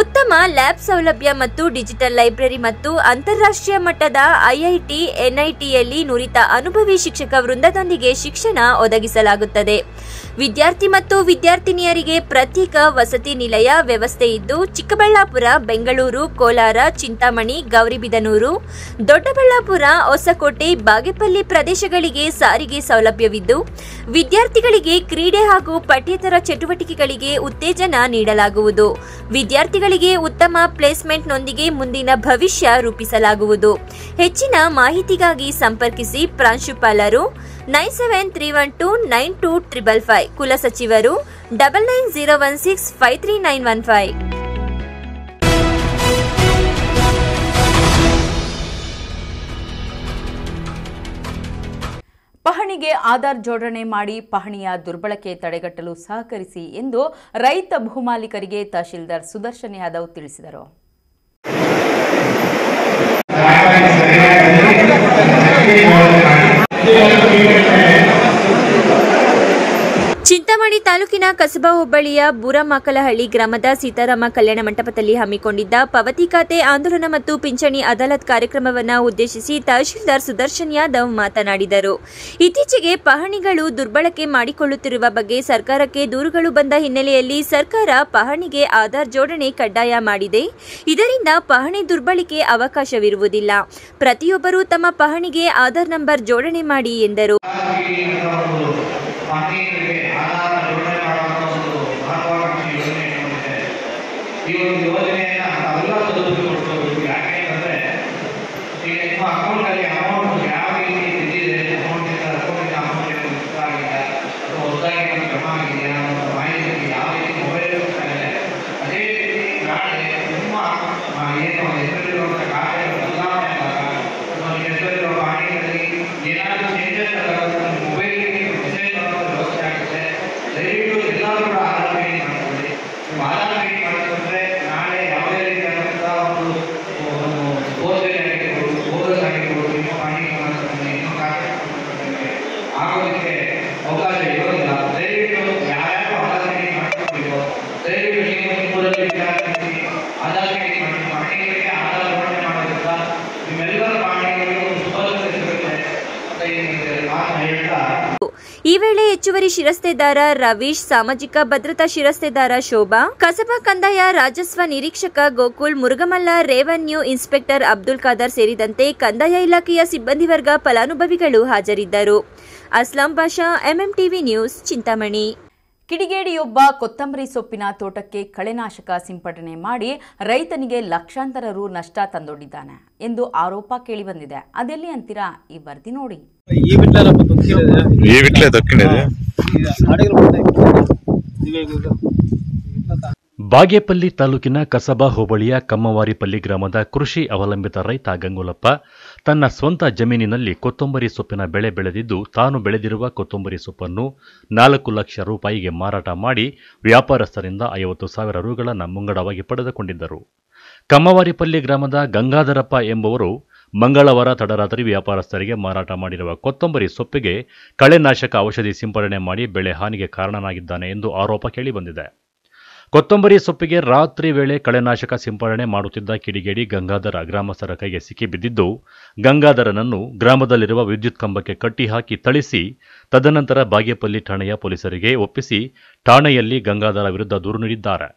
ಉತ್ತಮ ಲ್ಯಾಬ್ ಸೌಲಭ್ಯ ಮತ್ತು ಡಿಜಿಟಲ್ ಲೈಬ್ರರಿ ಮತ್ತು ಅಂತಾರಾಷ್ಟ್ರೀಯ ಮಟ್ಟದ ಐಐಟಿ, ಎನ್ಐಟಿಯಲ್ಲಿ ನುರಿತ ಅನುಭವಿ ಶಿಕ್ಷಕ ವೃಂದದೊಂದಿಗೆ ಶಿಕ್ಷಣ ಒದಗಿಸಲಾಗುತ್ತದೆ. ವಿದ್ಯಾರ್ಥಿ ಮತ್ತು ವಿದ್ಯಾರ್ಥಿನಿಯರಿಗೆ ಪ್ರತ್ಯೇಕ ವಸತಿ ನಿಲಯ ವ್ಯವಸ್ಥೆ ಇದ್ದು, ಚಿಕ್ಕಬಳ್ಳಾಪುರ, ಬೆಂಗಳೂರು, ಕೋಲಾರ, ಚಿಂತಾಮಣಿ, ಗೌರಿಬಿದನೂರು, ದೊಡ್ಡಬಳ್ಳಾಪುರ, ಹೊಸಕೋಟೆ, ಬಾಗೇಪಲ್ಲಿ ಪ್ರದೇಶಗಳಿಗೆ ಸಾರಿಗೆ ಸೌಲಭ್ಯವಿದ್ದು, ವಿದ್ಯಾರ್ಥಿಗಳಿಗೆ ಕ್ರೀಡೆ ಹಾಗೂ ಪಠ್ಯೇತರ ಚಟುವಟಿಕೆಗಳಿಗೆ ಉತ್ತೇಜನ ನೀಡಲಾಗುವುದು. ವಿದ್ಯಾರ್ಥಿಗಳಿಗೆ ಉತ್ತಮ ಪ್ಲೇಸ್ಮೆಂಟ್ನೊಂದಿಗೆ ಮುಂದಿನ ಭವಿಷ್ಯ ರೂಪಿಸಲಾಗುವುದು. ಹೆಚ್ಚಿನ ಮಾಹಿತಿಗಾಗಿ ಸಂಪರ್ಕಿಸಿ. ಪ್ರಾಂಶುಪಾಲರು 9731292555, ಕುಲಸಚಿವರು 9901653915. ಪಹಣಿಗೆ ಆಧಾರ್ ಜೋಡಣೆ ಮಾಡಿ ಪಹಣಿಯ ದುರ್ಬಳಕೆ ತಡೆಗಟ್ಟಲು ಸಹಕರಿಸಿ ಎಂದು ರೈತ ಭೂಮಾಲೀಕರಿಗೆ ತಹಶೀಲ್ದಾರ್ ಸುದರ್ಶನ್ ಯಾದವ್ ತಿಳಿಸಿದರು. ಚಿಂತಾಮಣಿ ತಾಲೂಕಿನ ಕಸಬಾ ಹೋಬಳಿಯ ಬೂರಮಾಕಲಹಳ್ಳಿ ಗ್ರಾಮದ ಸೀತಾರಾಮ ಕಲ್ಯಾಣ ಮಂಟಪದಲ್ಲಿ ಹಮ್ಮಿಕೊಂಡಿದ್ದ ಪಾವತಿ ಖಾತೆ ಆಂದೋಲನ ಮತ್ತು ಪಿಂಚಣಿ ಅದಾಲತ್ ಕಾರ್ಯಕ್ರಮವನ್ನು ಉದ್ದೇಶಿಸಿ ತಹಶೀಲ್ದಾರ್ ಸುದರ್ಶನ್ ಯಾದವ್ ಮಾತನಾಡಿದರು. ಇತ್ತೀಚೆಗೆ ಪಹಣಿಗಳು ದುರ್ಬಳಕೆ ಮಾಡಿಕೊಳ್ಳುತ್ತಿರುವ ಬಗ್ಗೆ ಸರ್ಕಾರಕ್ಕೆ ದೂರುಗಳು ಬಂದ ಹಿನ್ನೆಲೆಯಲ್ಲಿ ಸರ್ಕಾರ ಪಹಣಿಗೆ ಆಧಾರ್ ಜೋಡಣೆ ಕಡ್ಡಾಯ ಮಾಡಿದೆ. ಇದರಿಂದ ಪಹಣಿ ದುರ್ಬಳಕೆ ಅವಕಾಶವಿರುವುದಿಲ್ಲ. ಪ್ರತಿಯೊಬ್ಬರೂ ತಮ್ಮ ಪಹಣಿಗೆ ಆಧಾರ್ ನಂಬರ್ ಜೋಡಣೆ ಮಾಡಿ ಎಂದರು. ಈ ಒಂದು ಯೋಜನೆಯನ್ನು ನಾವೆಲ್ಲ ಸದುಪಯೋಗಪಡಿಸಬೇಕು. ಯಾಕೆಂದರೆ ಈಗ ನಿಮ್ಮ ಅಕೌಂಟಲ್ಲಿ ಅಮೌಂಟ್ ಯಾವ ರೀತಿ ಬಿದ್ದಿದೆ, ಅಕೌಂಟಿಂದ ಅಮೌಂಟ್ ಏನು ಆಗಿಲ್ಲ ಅಥವಾ ಹೊಸದಾಗಿ ಕ್ರಮ ಆಗಿದೆಯಾ ಅನ್ನೋ ಮಾಹಿತಿ ಯಾವ ರೀತಿ ಮೊಬೈಲ್ ಇದೆ. ಅದೇ ರೀತಿ ನಾಳೆ ನಿಮ್ಮ ಏನು ಹೆಸರಿರುವಂಥ ಖಾತೆಗಳು ಬದಲಾವಣೆ ಆದಾಗ ಅಥವಾ ಹೆಸರಿರುವ ಪಾಣಿಗಳಲ್ಲಿ ಏನಾದರೂ ಚೇಂಜಸ್ ಆದಾಗ ಮೊಬೈಲ್ಗೆ ಮೆಸೇಜ್ ಮಾಡುವ ವ್ಯವಸ್ಥೆ ಆಗುತ್ತೆ. ದಯವಿಟ್ಟು ಎಲ್ಲರೂ ಕೂಡ ಆಧಾರ್ ಕಾರ್ಡ್ ಮಾಡ್ಕೊಳ್ಳಿ. ನೀವು ಆಧಾರ್ ಕಾರ್ಡ್ ಮಾಡಿಕೊಂಡ್ರೆ ನಾಳೆ ಯಾವುದೇ ರೀತಿಯಾದಂಥ ಒಂದು ಬೋರ್ವೆಲ್ ಆಗಿರ್ಬೋದು, ಬೋರ್ವೆಲ್ ಆಗಿರ್ಬೋದು, ನಿಮ್ಮ ಪಾಣಿಗೆ ಇನ್ನೂ ಖಾತೆ ಆಗೋದಕ್ಕೆ ಅವಕಾಶ ಇರೋದಿಲ್ಲ. ದಯವಿಟ್ಟು ಯಾರ್ಯಾರು ಆಧಾರ್ ಕಾರ್ಡ್ ಮಾಡ್ಕೊಳ್ಬೇಕು, ದಯವಿಟ್ಟು ನೀವು ನಿಮ್ಮೂರಲ್ಲಿ ವಿದ್ಯಾರ್ಥಿ ಆಧಾರ್ ಕಾರ್ಡ್ ಮಾಡಿ ಪಾಣಿಗಳಿಗೆ ಆಧಾರ್ ಜೋಡಣೆ ಮಾಡೋದ್ರಿಂದ ನಿಮ್ಮೆಲ್ಲರ ಪಾಣಿಗಳಿಗೆ ಒಂದು ಸುಭದ್ರತೆ ಸಿಗುತ್ತೆ ಅಂತ ಈ ಮಾತನ್ನ ಹೇಳ್ತಾ ಈ ವೇಳೆ ಹೆಚ್ಚುವರಿ ಶಿರಸ್ತೇದಾರ ರವೀಶ್, ಸಾಮಾಜಿಕ ಭದ್ರತಾ ಶಿರಸ್ತೇದಾರ ಶೋಭಾ, ಕಸಬಾ ಕಂದಾಯ ರಾಜಸ್ವ ನಿರೀಕ್ಷಕ ಗೋಕುಲ್, ಮುರುಗಮಲ್ಲ, ರೆವೆನ್ಯೂ ಇನ್ಸ್ಪೆಕ್ಟರ್ ಅಬ್ದುಲ್ ಖಾದರ್ ಸೇರಿದಂತೆ ಕಂದಾಯ ಇಲಾಖೆಯ ಸಿಬ್ಬಂದಿ ವರ್ಗ ಫಲಾನುಭವಿಗಳು ಹಾಜರಿದ್ದರು. Aslam Basha, MMTV news, Chintamani. ಕಿಡಿಗೇಡಿಯೊಬ್ಬ ಕೊತ್ತಂಬರಿ ಸೊಪ್ಪಿನ ತೋಟಕ್ಕೆ ಕಳೆನಾಶಕ ಸಿಂಪಡಣೆ ಮಾಡಿ ರೈತನಿಗೆ ಲಕ್ಷಾಂತರ ರು ನಷ್ಟ ತಂದೊಡ್ಡಿದ್ದಾನೆ ಎಂದು ಆರೋಪ ಕೇಳಿಬಂದಿದೆ. ಅದೆಲ್ಲಿ ಅಂತೀರಾ? ಈ ವರದಿ ನೋಡಿ. ಬಾಗೇಪಲ್ಲಿ ತಾಲೂಕಿನ ಕಸಬಾ ಹೋಬಳಿಯ ಕಮ್ಮವಾರಿಪಲ್ಲಿ ಗ್ರಾಮದ ಕೃಷಿ ಅವಲಂಬಿತ ರೈತ ಗಂಗುಲಪ್ಪ ತನ್ನ ಸ್ವಂತ ಜಮೀನಿನಲ್ಲಿ ಕೊತ್ತಂಬರಿ ಸೊಪ್ಪಿನ ಬೆಳೆ ಬೆಳೆದಿದ್ದು, ತಾನು ಬೆಳೆದಿರುವ ಕೊತ್ತಂಬರಿ ಸೊಪ್ಪನ್ನು 4 ಲಕ್ಷ ರೂಪಾಯಿಗೆ ಮಾರಾಟ ಮಾಡಿ ವ್ಯಾಪಾರಸ್ಥರಿಂದ 50,000 ರೂಗಳನ್ನು ಮುಂಗಡವಾಗಿ ಪಡೆದುಕೊಂಡಿದ್ದರು. ಕಮ್ಮವಾರಿಪಲ್ಲಿ ಗ್ರಾಮದ ಗಂಗಾಧರಪ್ಪ ಎಂಬುವರು ಮಂಗಳವಾರ ತಡರಾತ್ರಿ ವ್ಯಾಪಾರಸ್ಥರಿಗೆ ಮಾರಾಟ ಮಾಡಿರುವ ಕೊತ್ತಂಬರಿ ಸೊಪ್ಪಿಗೆ ಕಳೆನಾಶಕ ಔಷಧಿ ಸಿಂಪಡಣೆ ಮಾಡಿ ಬೆಳೆ ಹಾನಿಗೆ ಕಾರಣನಾಗಿದ್ದಾನೆ ಎಂದು ಆರೋಪ ಕೇಳಿಬಂದಿದೆ. ಕೊತ್ತಂಬರಿ ಸೊಪ್ಪಿಗೆ ರಾತ್ರಿ ವೇಳೆ ಕಳೆನಾಶಕ ಸಿಂಪಡಣೆ ಮಾಡುತ್ತಿದ್ದ ಕಿಡಿಗೇಡಿ ಗಂಗಾಧರ ಗ್ರಾಮಸ್ಥರ ಕೈಗೆ ಸಿಕ್ಕಿಬಿದ್ದಿದ್ದು, ಗಂಗಾಧರನನ್ನು ಗ್ರಾಮದಲ್ಲಿರುವ ವಿದ್ಯುತ್ ಕಂಬಕ್ಕೆ ಕಟ್ಟಿಹಾಕಿ ಥಳಿಸಿ ತದನಂತರ ಬಾಗೇಪಲ್ಲಿ ಠಾಣೆಯ ಪೊಲೀಸರಿಗೆ ಒಪ್ಪಿಸಿ ಠಾಣೆಯಲ್ಲಿ ಗಂಗಾಧರ ವಿರುದ್ಧ ದೂರು ನೀಡಿದ್ದಾರೆ.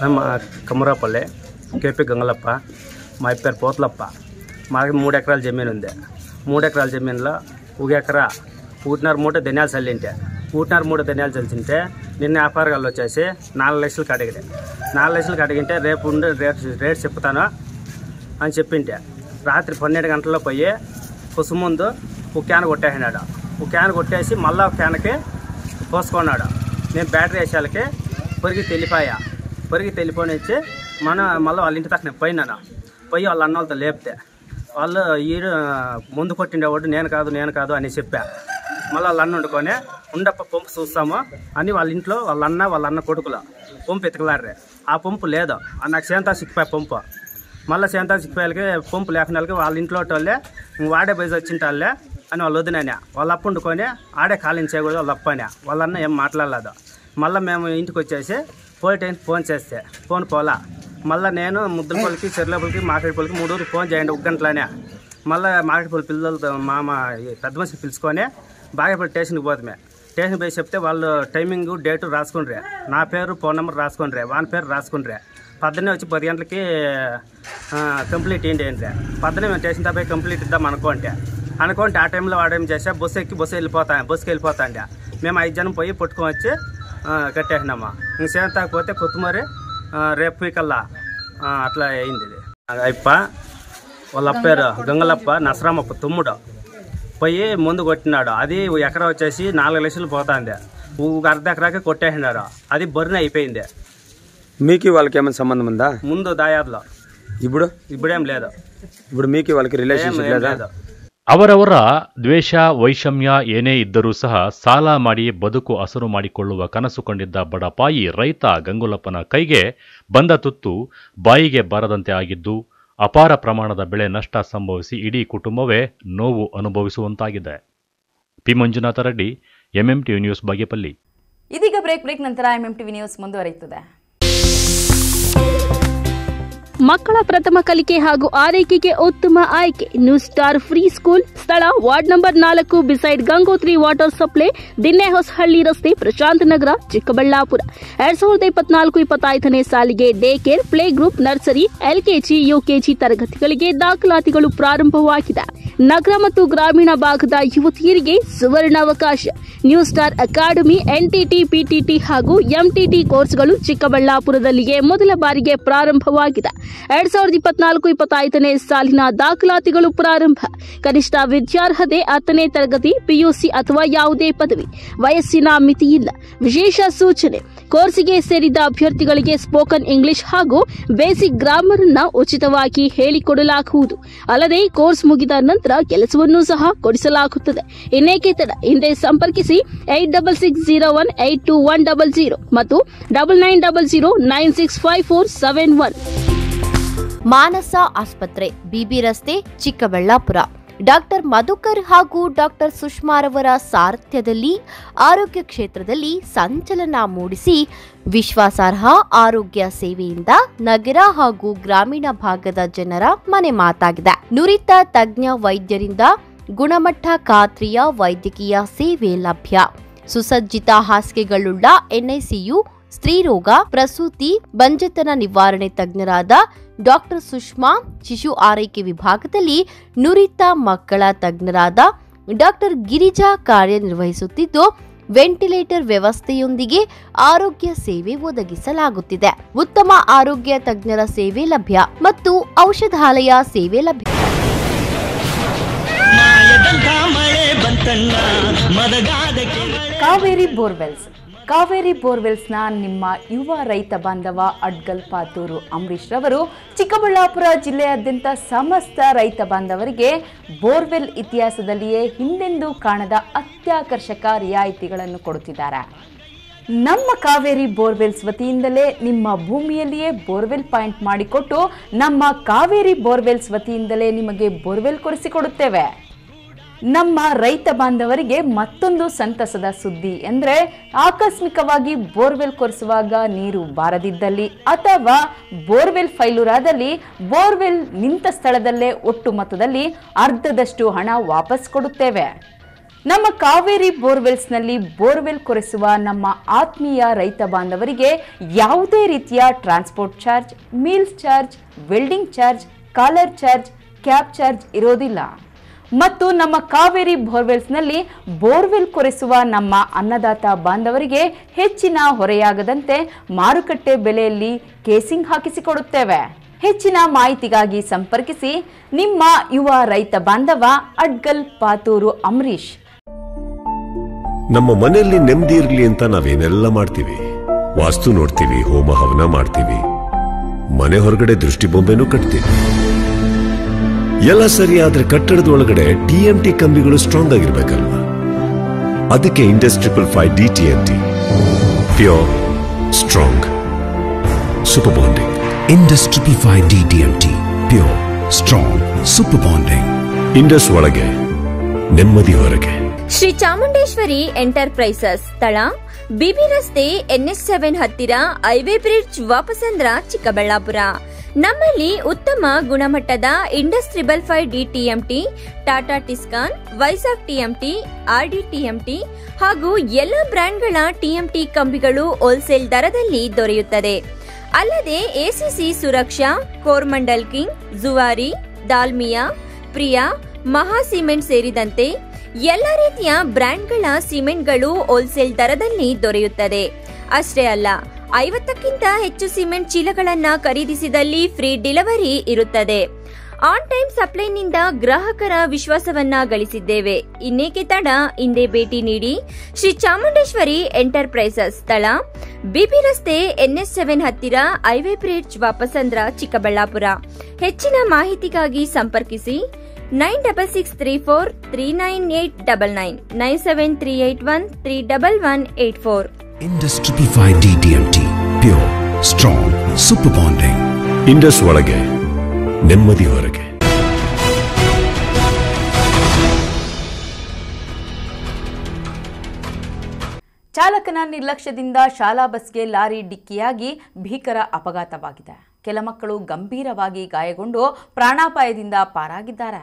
ನಮ್ಮ ಕಮರಾಪಲ್ಲೆ KP గంగలప్ప మా పేరు పోతలప్ప. మాకు 3 ఎకరాల జమీన్ ఉంది. 3 ఎకరాల జమీన్లో 1 ఎకరా 1.5 మూట ధనియాలు చల్లింటే 1.5 మూట ధనియాలు చల్లింటే నిన్న వ్యాపారగాళ్ళు వచ్చేసి 4 లక్షలకు అడిగితే 4 లక్షలకు అడిగింటే రేపు ఉండి రేట్ చెప్తాను అని చెప్పింటే రాత్రి 12 గంటల్లో పోయి కుసుముందు ఒక క్యాన్ కొట్టేసినాడు. ఒక క్యాన్ కొట్టేసి మళ్ళీ ఒక క్యాన్కి పోసుకున్నాడు. నేను బ్యాటరీ వేసాలకి పొరిగి తెలిపోయి వచ్చి మళ్ళీ వాళ్ళ ఇంటి తక్కువ పోయినాను. పోయి వాళ్ళ అన్న వాళ్ళతో లేపితే వాళ్ళు ఈడు ముందు కొట్టిండేవాడు నేను కాదు అని చెప్పా. మళ్ళీ వాళ్ళ అన్న వండుకొని ఉండప్ప పంపు చూస్తాము అని వాళ్ళ ఇంట్లో వాళ్ళ అన్న కొడుకులు పంపు ఎత్తుకలారే. ఆ పంపు లేదు నాకు సేంతా సిక్కిపోయా పంపు. మళ్ళీ సేంతా సిక్కిపోయాలకి పంపు లేకునేళ్ళకి వాళ్ళ ఇంట్లో వాళ్ళే వాడే బయట వచ్చింటాళ్ళే అని వాళ్ళు వదిననే వాళ్ళ అప్పు వండుకొని ఆడే కాలించేయకూడదు వాళ్ళ అప్పనే. వాళ్ళన్న ఏం మాట్లాడలేదు. మళ్ళీ మేము ఇంటికి వచ్చేసి ఫోన్ చేస్తే ఫోన్ పోలా. మళ్ళీ నేను ముద్దులపల్లికి చెర్లపల్లికి మాకేడిపల్లికి 3 ఊరికి ఫోన్ చేయండి 1 గంటలోనే. మళ్ళీ మాకేడిపల్లి పిల్లలతో పెద్ద మనిషిని పిలుచుకొని బాగేపల్లి స్టేషన్కి పోతామే. స్టేషన్కి పోయి చెప్తే వాళ్ళు టైమింగ్ డేటు రాసుకుండ్రే. నా పేరు ఫోన్ నెంబర్ రాసుకుండ్రే, వాని పేరు రాసుకుండ్రే. పొద్దున్నే వచ్చి 10 గంటలకి కంప్లీట్ ఏంటి పొద్దున్నే మేము స్టేషన్ దాకా కంప్లీట్ ఇద్దాం అనుకుంటే ఆ టైంలో వాడేం చేసా బస్సుకి వెళ్ళిపోతాండే. మేము 5 జనం పోయి పట్టుకొని వచ్చి కట్టేసినామా. ఇంక సేంతాకపోతే కొత్తిమీర రేపు కల్లా అట్లా అయింది. ఇది అయ్యప్ప వాళ్ళ పేరు గంగలప్ప నసరామప్ప తమ్ముడు పోయి ముందు కొట్టినాడు. అది ఎకరా వచ్చేసి 4 లక్షలు పోతుంది. అర్ధ ఎకరాకి కొట్టేసినారు. అది బొరిన అయిపోయింది. మీకు వాళ్ళకి ఏమైనా సంబంధం ఉందా? ముందు దాయాదులో. ఇప్పుడేం లేదు. ఇప్పుడు మీకు వాళ్ళకి రిలేషన్షిప్ లేదా? ಅವರವರ ದ್ವೇಷ ವೈಷಮ್ಯ ಏನೇ ಇದ್ದರೂ ಸಹ ಸಾಲ ಮಾಡಿ ಬದುಕು ಹಸರು ಮಾಡಿಕೊಳ್ಳುವ ಕನಸು ಕಂಡಿದ್ದ ಬಡಪಾಯಿ ರೈತ ಗಂಗುಲಪ್ಪನ ಕೈಗೆ ಬಂದ ತುತ್ತು ಬಾಯಿಗೆ ಬಾರದಂತೆ ಆಗಿದ್ದು ಅಪಾರ ಪ್ರಮಾಣದ ಬೆಳೆ ನಷ್ಟ ಸಂಭವಿಸಿ ಇಡೀ ಕುಟುಂಬವೇ ನೋವು ಅನುಭವಿಸುವಂತಾಗಿದೆ. P Manjunatha Reddy, MMTV news Bagepalli. ಇದೀಗ ಬ್ರೇಕ್ ನಂತರ ಎಂಎಂಟಿವಿ ನ್ಯೂಸ್ ಮುಂದುವರಿಯುತ್ತದೆ. ಮಕ್ಕಳ ಪ್ರಥಮ ಕಲಿಕೆ ಹಾಗೂ ಆರೈಕೆಗೆ ಉತ್ತಮ ಆಯ್ಕೆ ನ್ಯೂ ಸ್ಟಾರ್ ಫ್ರೀ ಸ್ಕೂಲ್. ಸ್ಥಳ ward number 4 beside Gangotri water supply, Dinnehosahalli ರಸ್ತೆ, ಪ್ರಶಾಂತ್ ನಗರ, ಚಿಕ್ಕಬಳ್ಳಾಪುರ. 2024-25ನೇ ಸಾಲಿಗೆ day care, play group, nursery, LKG, UKG ತರಗತಿಗಳಿಗೆ ದಾಖಲಾತಿಗಳು ಪ್ರಾರಂಭವಾಗಿದೆ. ನಗರ ಮತ್ತು ಗ್ರಾಮೀಣ ಭಾಗದ ಯುವತಿಯರಿಗೆ ಸುವರ್ಣಾವಕಾಶ. New star academy NTT, PTT ಹಾಗೂ ಎಂಟಿಟಿ ಕೋರ್ಸ್ಗಳು ಚಿಕ್ಕಬಳ್ಳಾಪುರದಲ್ಲಿಯೇ ಮೊದಲ ಬಾರಿಗೆ ಪ್ರಾರಂಭವಾಗಿದೆ. 2024-25ನೇ ಸಾಲಿನ ದಾಖಲಾತಿಗಳು ಪ್ರಾರಂಭ. ಕನಿಷ್ಠ ವಿದ್ಯಾರ್ಹತೆ 10ನೇ ತರಗತಿ, ಪಿಯುಸಿ ಅಥವಾ ಯಾವುದೇ ಪದವಿ. ವಯಸ್ಸಿನ ಮಿತಿ ಇಲ್ಲ. ವಿಶೇಷ ಸೂಚನೆ: ಕೋರ್ಸ್ಗೆ ಸೇರಿದ ಅಭ್ಯರ್ಥಿಗಳಿಗೆ ಸ್ಪೋಕನ್ ಇಂಗ್ಲಿಷ್ ಹಾಗೂ ಬೇಸಿಕ್ ಗ್ರಾಮರ್ ಅನ್ನು ಉಚಿತವಾಗಿ ಹೇಳಿಕೊಡಲಾಗುವುದು. ಅಲ್ಲದೆ ಕೋರ್ಸ್ ಮುಗಿದ ನಂತರ ಕೆಲಸವನ್ನು ಸಹ ಕೊಡಿಸಲಾಗುತ್ತದೆ. ಇನ್ನೇಕೆ ತಡ, ಹಿಂದೆ ಸಂಪರ್ಕಿಸಿ 8660182100 ಮತ್ತು 9900965471. ಮಾನಸ ಆಸ್ಪತ್ರೆ, ಬಿಬಿ ರಸ್ತೆ, ಚಿಕ್ಕಬಳ್ಳಾಪುರ. ಡಾಕ್ಟರ್ ಮಧುಕರ್ ಹಾಗೂ ಡಾಕ್ಟರ್ ಸುಷ್ಮಾರವರ ಸಾರಥ್ಯದಲ್ಲಿ ಆರೋಗ್ಯ ಕ್ಷೇತ್ರದಲ್ಲಿ ಸಂಚಲನ ಮೂಡಿಸಿ ವಿಶ್ವಾಸಾರ್ಹ ಆರೋಗ್ಯ ಸೇವೆಯಿಂದ ನಗರ ಹಾಗೂ ಗ್ರಾಮೀಣ ಭಾಗದ ಜನರ ಮನೆ ಮಾತಾಗಿದೆ. ನುರಿತ ತಜ್ಞ ವೈದ್ಯರಿಂದ ಗುಣಮಟ್ಟ ಖಾತ್ರಿಯ ವೈದ್ಯಕೀಯ ಸೇವೆ ಲಭ್ಯ. ಸುಸಜ್ಜಿತ ಹಾಸಿಗೆಗಳುಳ್ಳ ಎನ್ಐಸಿಯು, ಸ್ತ್ರೀರೋಗ, ಪ್ರಸೂತಿ, ಬಂಜೆತನ ನಿವಾರಣೆ ತಜ್ಞರಾದ ಡಾಕ್ಟರ್ ಸುಷ್ಮಾ, ಶಿಶು ಆರೈಕೆ ವಿಭಾಗದಲ್ಲಿ ನುರಿತ ಮಕ್ಕಳ ತಜ್ಞರಾದ ಡಾಕ್ಟರ್ ಗಿರಿಜಾ ಕಾರ್ಯನಿರ್ವಹಿಸುತ್ತಿದ್ದು, ವೆಂಟಿಲೇಟರ್ ವ್ಯವಸ್ಥೆಯೊಂದಿಗೆ ಆರೋಗ್ಯ ಸೇವೆ ಒದಗಿಸಲಾಗುತ್ತಿದೆ. ಉತ್ತಮ ಆರೋಗ್ಯ ತಜ್ಞರ ಸೇವೆ ಲಭ್ಯ ಮತ್ತು ಔಷಧಾಲಯ ಸೇವೆ ಲಭ್ಯ. ಕಾವೇರಿ ಬೋರ್ವೆಲ್ಸ್. ಕಾವೇರಿ ಬೋರ್ವೆಲ್ಸ್ನ ನಿಮ್ಮ ಯುವ ರೈತ ಬಾಂಧವ ಅಡ್ಗಲ್ ಪಾತೂರು ಅಂಬರೀಶ್ ರವರು ಚಿಕ್ಕಬಳ್ಳಾಪುರ ಜಿಲ್ಲೆಯಾದ್ಯಂತ ಸಮಸ್ತ ರೈತ ಬಾಂಧವರಿಗೆ ಬೋರ್ವೆಲ್ ಇತಿಹಾಸದಲ್ಲಿಯೇ ಹಿಂದೆಂದೂ ಕಾಣದ ಅತ್ಯಾಕರ್ಷಕ ರಿಯಾಯಿತಿಗಳನ್ನು ಕೊಡುತ್ತಿದ್ದಾರೆ. ನಮ್ಮ ಕಾವೇರಿ ಬೋರ್ವೆಲ್ಸ್ ವತಿಯಿಂದಲೇ ನಿಮ್ಮ ಭೂಮಿಯಲ್ಲಿಯೇ ಬೋರ್ವೆಲ್ ಪಾಯಿಂಟ್ ಮಾಡಿಕೊಟ್ಟು ನಮ್ಮ ಕಾವೇರಿ ಬೋರ್ವೆಲ್ಸ್ ವತಿಯಿಂದಲೇ ನಿಮಗೆ ಬೋರ್ವೆಲ್ ಕೊಡಿಸಿಕೊಡುತ್ತೇವೆ. ನಮ್ಮ ರೈತ ಬಾಂಧವರಿಗೆ ಮತ್ತೊಂದು ಸಂತಸದ ಸುದ್ದಿ ಎಂದರೆ, ಆಕಸ್ಮಿಕವಾಗಿ ಬೋರ್ವೆಲ್ ಕೊರೆಸುವಾಗ ನೀರು ಬಾರದಿದ್ದಲ್ಲಿ ಅಥವಾ ಬೋರ್ವೆಲ್ ಫೈಲೂರಾದಲ್ಲಿ ಬೋರ್ವೆಲ್ ನಿಂತ ಸ್ಥಳದಲ್ಲೇ ಒಟ್ಟು ಮೊತ್ತದಲ್ಲಿ ಅರ್ಧದಷ್ಟು ಹಣ ವಾಪಸ್ ಕೊಡುತ್ತೇವೆ. ನಮ್ಮ ಕಾವೇರಿ ಬೋರ್ವೆಲ್ಸ್ನಲ್ಲಿ ಬೋರ್ವೆಲ್ ಕೊರೆಸುವ ನಮ್ಮ ಆತ್ಮೀಯ ರೈತ ಬಾಂಧವರಿಗೆ ಯಾವುದೇ ರೀತಿಯ transport charge, meals charge, welding charge, collar charge, cab charge ಇರೋದಿಲ್ಲ. ಮತ್ತು ನಮ್ಮ ಕಾವೇರಿ ಬೋರ್ವೆಲ್ಸ್ನಲ್ಲಿ ಬೋರ್ವೆಲ್ ಕೊರೆಸುವ ನಮ್ಮ ಅನ್ನದಾತ ಬಾಂಧವರಿಗೆ ಹೆಚ್ಚಿನ ಹೊರೆಯಾಗದಂತೆ ಮಾರುಕಟ್ಟೆ ಬೆಲೆಯಲ್ಲಿ ಕೇಸಿಂಗ್ ಹಾಕಿಸಿಕೊಡುತ್ತೇವೆ. ಹೆಚ್ಚಿನ ಮಾಹಿತಿಗಾಗಿ ಸಂಪರ್ಕಿಸಿ ನಿಮ್ಮ ಯುವ ರೈತ ಬಾಂಧವ ಅಡ್ಗಲ್ ಪಾತೂರು ಅಂಬರೀಶ್. ನಮ್ಮ ಮನೆಯಲ್ಲಿ ನೆಮ್ಮದಿ ಇರಲಿ ಅಂತ ನಾವೇನೆಲ್ಲ ಮಾಡ್ತೀವಿ. ವಾಸ್ತು ನೋಡ್ತೀವಿ, ಹೋಮ ಹವನ ಮಾಡ್ತೀವಿ, ಮನೆ ಹೊರಗಡೆ ದೃಷ್ಟಿ ಬೊಂಬೆನೂ ಕಟ್ತೀವಿ. ಎಲ್ಲ ಸರಿ, ಆದ್ರೆ ಕಟ್ಟಡದ ಒಳಗಡೆ TMT ಕಂಬಿಗಳು ಸ್ಟ್ರಾಂಗ್ ಆಗಿರ್ಬೇಕಲ್ವಾ? ಅದಕ್ಕೆ Indus 555 DTMT, pure, strong, super bonding. Indus 555 DTMT, pure, strong, super bonding. Indus ಒಳಗೆ ನೆಮ್ಮದಿ ಹೊರಗೆ. ಶ್ರೀ ಚಾಮುಂಡೇಶ್ವರಿ ಎಂಟರ್ಪ್ರೈಸಸ್, ಸ್ಥಳ ಬಿಬಿ ರಸ್ತೆ NH7 ಹತ್ತಿರ ಹೈವೇ ಬ್ರಿಡ್ಜ್, ವಾಪಸಂದ್ರ, ಚಿಕ್ಕಬಳ್ಳಾಪುರ. ನಮ್ಮಲ್ಲಿ ಉತ್ತಮ ಗುಣಮಟ್ಟದ Indus 555 DTMT, Tata Tiscon, Vizag TMT, RD TMT ಹಾಗೂ ಎಲ್ಲ ಬ್ರ್ಯಾಂಡ್ಗಳ TMT ಕಂಬಿಗಳು ಹೋಲ್ಸೇಲ್ ದರದಲ್ಲಿ ದೊರೆಯುತ್ತದೆ. ಅಲ್ಲದೆ ACC ಸುರಕ್ಷಾ, ಕೋರ್ಮಂಡಲ್ ಕಿಂಗ್, ಜುವಾರಿ, ದಾಲ್ಮಿಯಾ, ಪ್ರಿಯಾ, ಮಹಾ ಸಿಮೆಂಟ್ ಸೇರಿದಂತೆ ಎಲ್ಲ ರೀತಿಯ ಬ್ರ್ಯಾಂಡ್ಗಳ ಸಿಮೆಂಟ್ಗಳು ಹೋಲ್ಸೇಲ್ ದರದಲ್ಲಿ ದೊರೆಯುತ್ತದೆ. ಅಷ್ಟೇ ಅಲ್ಲ, 50ಕ್ಕಿಂತ ಹೆಚ್ಚು ಸಿಮೆಂಟ್ ಚೀಲಗಳನ್ನ ಖರೀದಿಸಿದಲ್ಲಿ ಫ್ರೀ ಡೆಲಿವರಿ ಇರುತ್ತದೆ. ಆನ್ ಟೈಮ್ ಸಪ್ಲೈನಿಂದ ಗ್ರಾಹಕರ ವಿಶ್ವಾಸವನ್ನ ಗಳಿಸಿದ್ದೇವೆ. ಇನ್ನೇಕೆ ತಡ, ಹಿಂದೆ ಭೇಟಿ ನೀಡಿ. ಶ್ರೀ ಚಾಮುಂಡೇಶ್ವರಿ ಎಂಟರ್ಪ್ರೈಸಸ್, ಸ್ಥಳ ಬಿಬಿ ರಸ್ತೆ NH7 ಹತ್ತಿರ ಹೈವೇ ಬ್ರಿಡ್ಜ್, ವಾಪಸಂದ್ರ, ಚಿಕ್ಕಬಳ್ಳಾಪುರ. ಹೆಚ್ಚಿನ ಮಾಹಿತಿಗಾಗಿ ಸಂಪರ್ಕಿಸಿ 9663439899 9738131184. Indus 555 DTMT, pure, strong, super bonding. Indus ಒಳಗೆ ನೆಮ್ಮದಿ ಹೊರಗೆ. ಚಾಲಕನ ನಿರ್ಲಕ್ಷ್ಯದಿಂದ ಶಾಲಾ ಬಸ್ಗೆ ಲಾರಿ ಡಿಕ್ಕಿಯಾಗಿ ಭೀಕರ ಅಪಘಾತವಾಗಿದೆ. ಕೆಲ ಮಕ್ಕಳು ಗಂಭೀರವಾಗಿ ಗಾಯಗೊಂಡು ಪ್ರಾಣಾಪಾಯದಿಂದ ಪಾರಾಗಿದ್ದಾರೆ.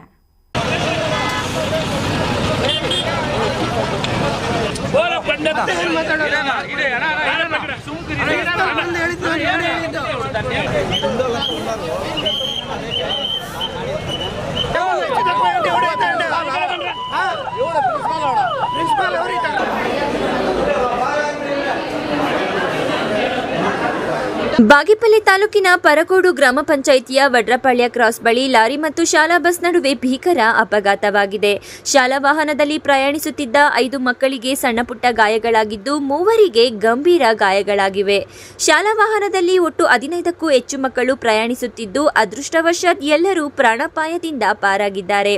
ಬಾಗೇಪಲ್ಲಿ ತಾಲೂಕಿನ ಪರಗೋಡು ಗ್ರಾಮ ಪಂಚಾಯಿತಿಯ ವಡ್ರಪಾಳ್ಯ ಕ್ರಾಸ್ ಬಳಿ ಲಾರಿ ಮತ್ತು ಶಾಲಾ ಬಸ್ ನಡುವೆ ಭೀಕರ ಅಪಘಾತವಾಗಿದೆ. ಶಾಲಾ ವಾಹನದಲ್ಲಿ ಪ್ರಯಾಣಿಸುತ್ತಿದ್ದ 5 ಮಕ್ಕಳಿಗೆ ಸಣ್ಣಪುಟ್ಟ ಗಾಯಗಳಾಗಿದ್ದು, 3 ಗಂಭೀರ ಗಾಯಗಳಾಗಿವೆ. ಶಾಲಾ ವಾಹನದಲ್ಲಿ ಒಟ್ಟು 15ಕ್ಕೂ ಹೆಚ್ಚು ಮಕ್ಕಳು ಪ್ರಯಾಣಿಸುತ್ತಿದ್ದು, ಅದೃಷ್ಟವಶಾತ್ ಎಲ್ಲರೂ ಪ್ರಾಣಾಪಾಯದಿಂದ ಪಾರಾಗಿದ್ದಾರೆ.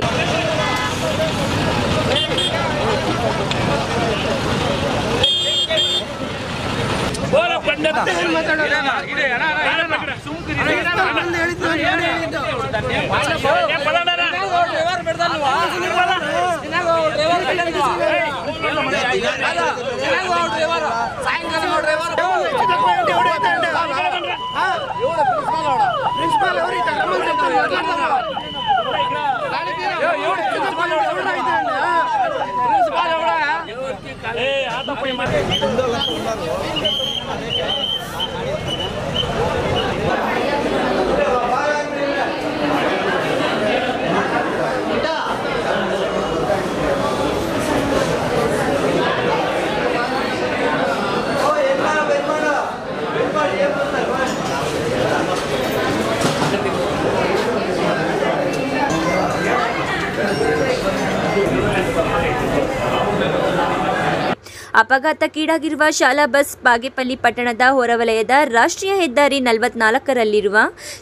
ಅಪಘಾತಕ್ಕೀಡಾಗಿರುವ ಶಾಲಾ ಬಸ್ ಬಾಗೇಪಲ್ಲಿ ಪಟ್ಟಣದ ಹೊರವಲಯದ ರಾಷ್ಟ್ರೀಯ ಹೆದ್ದಾರಿ 44ರಲ್ಲಿರುವ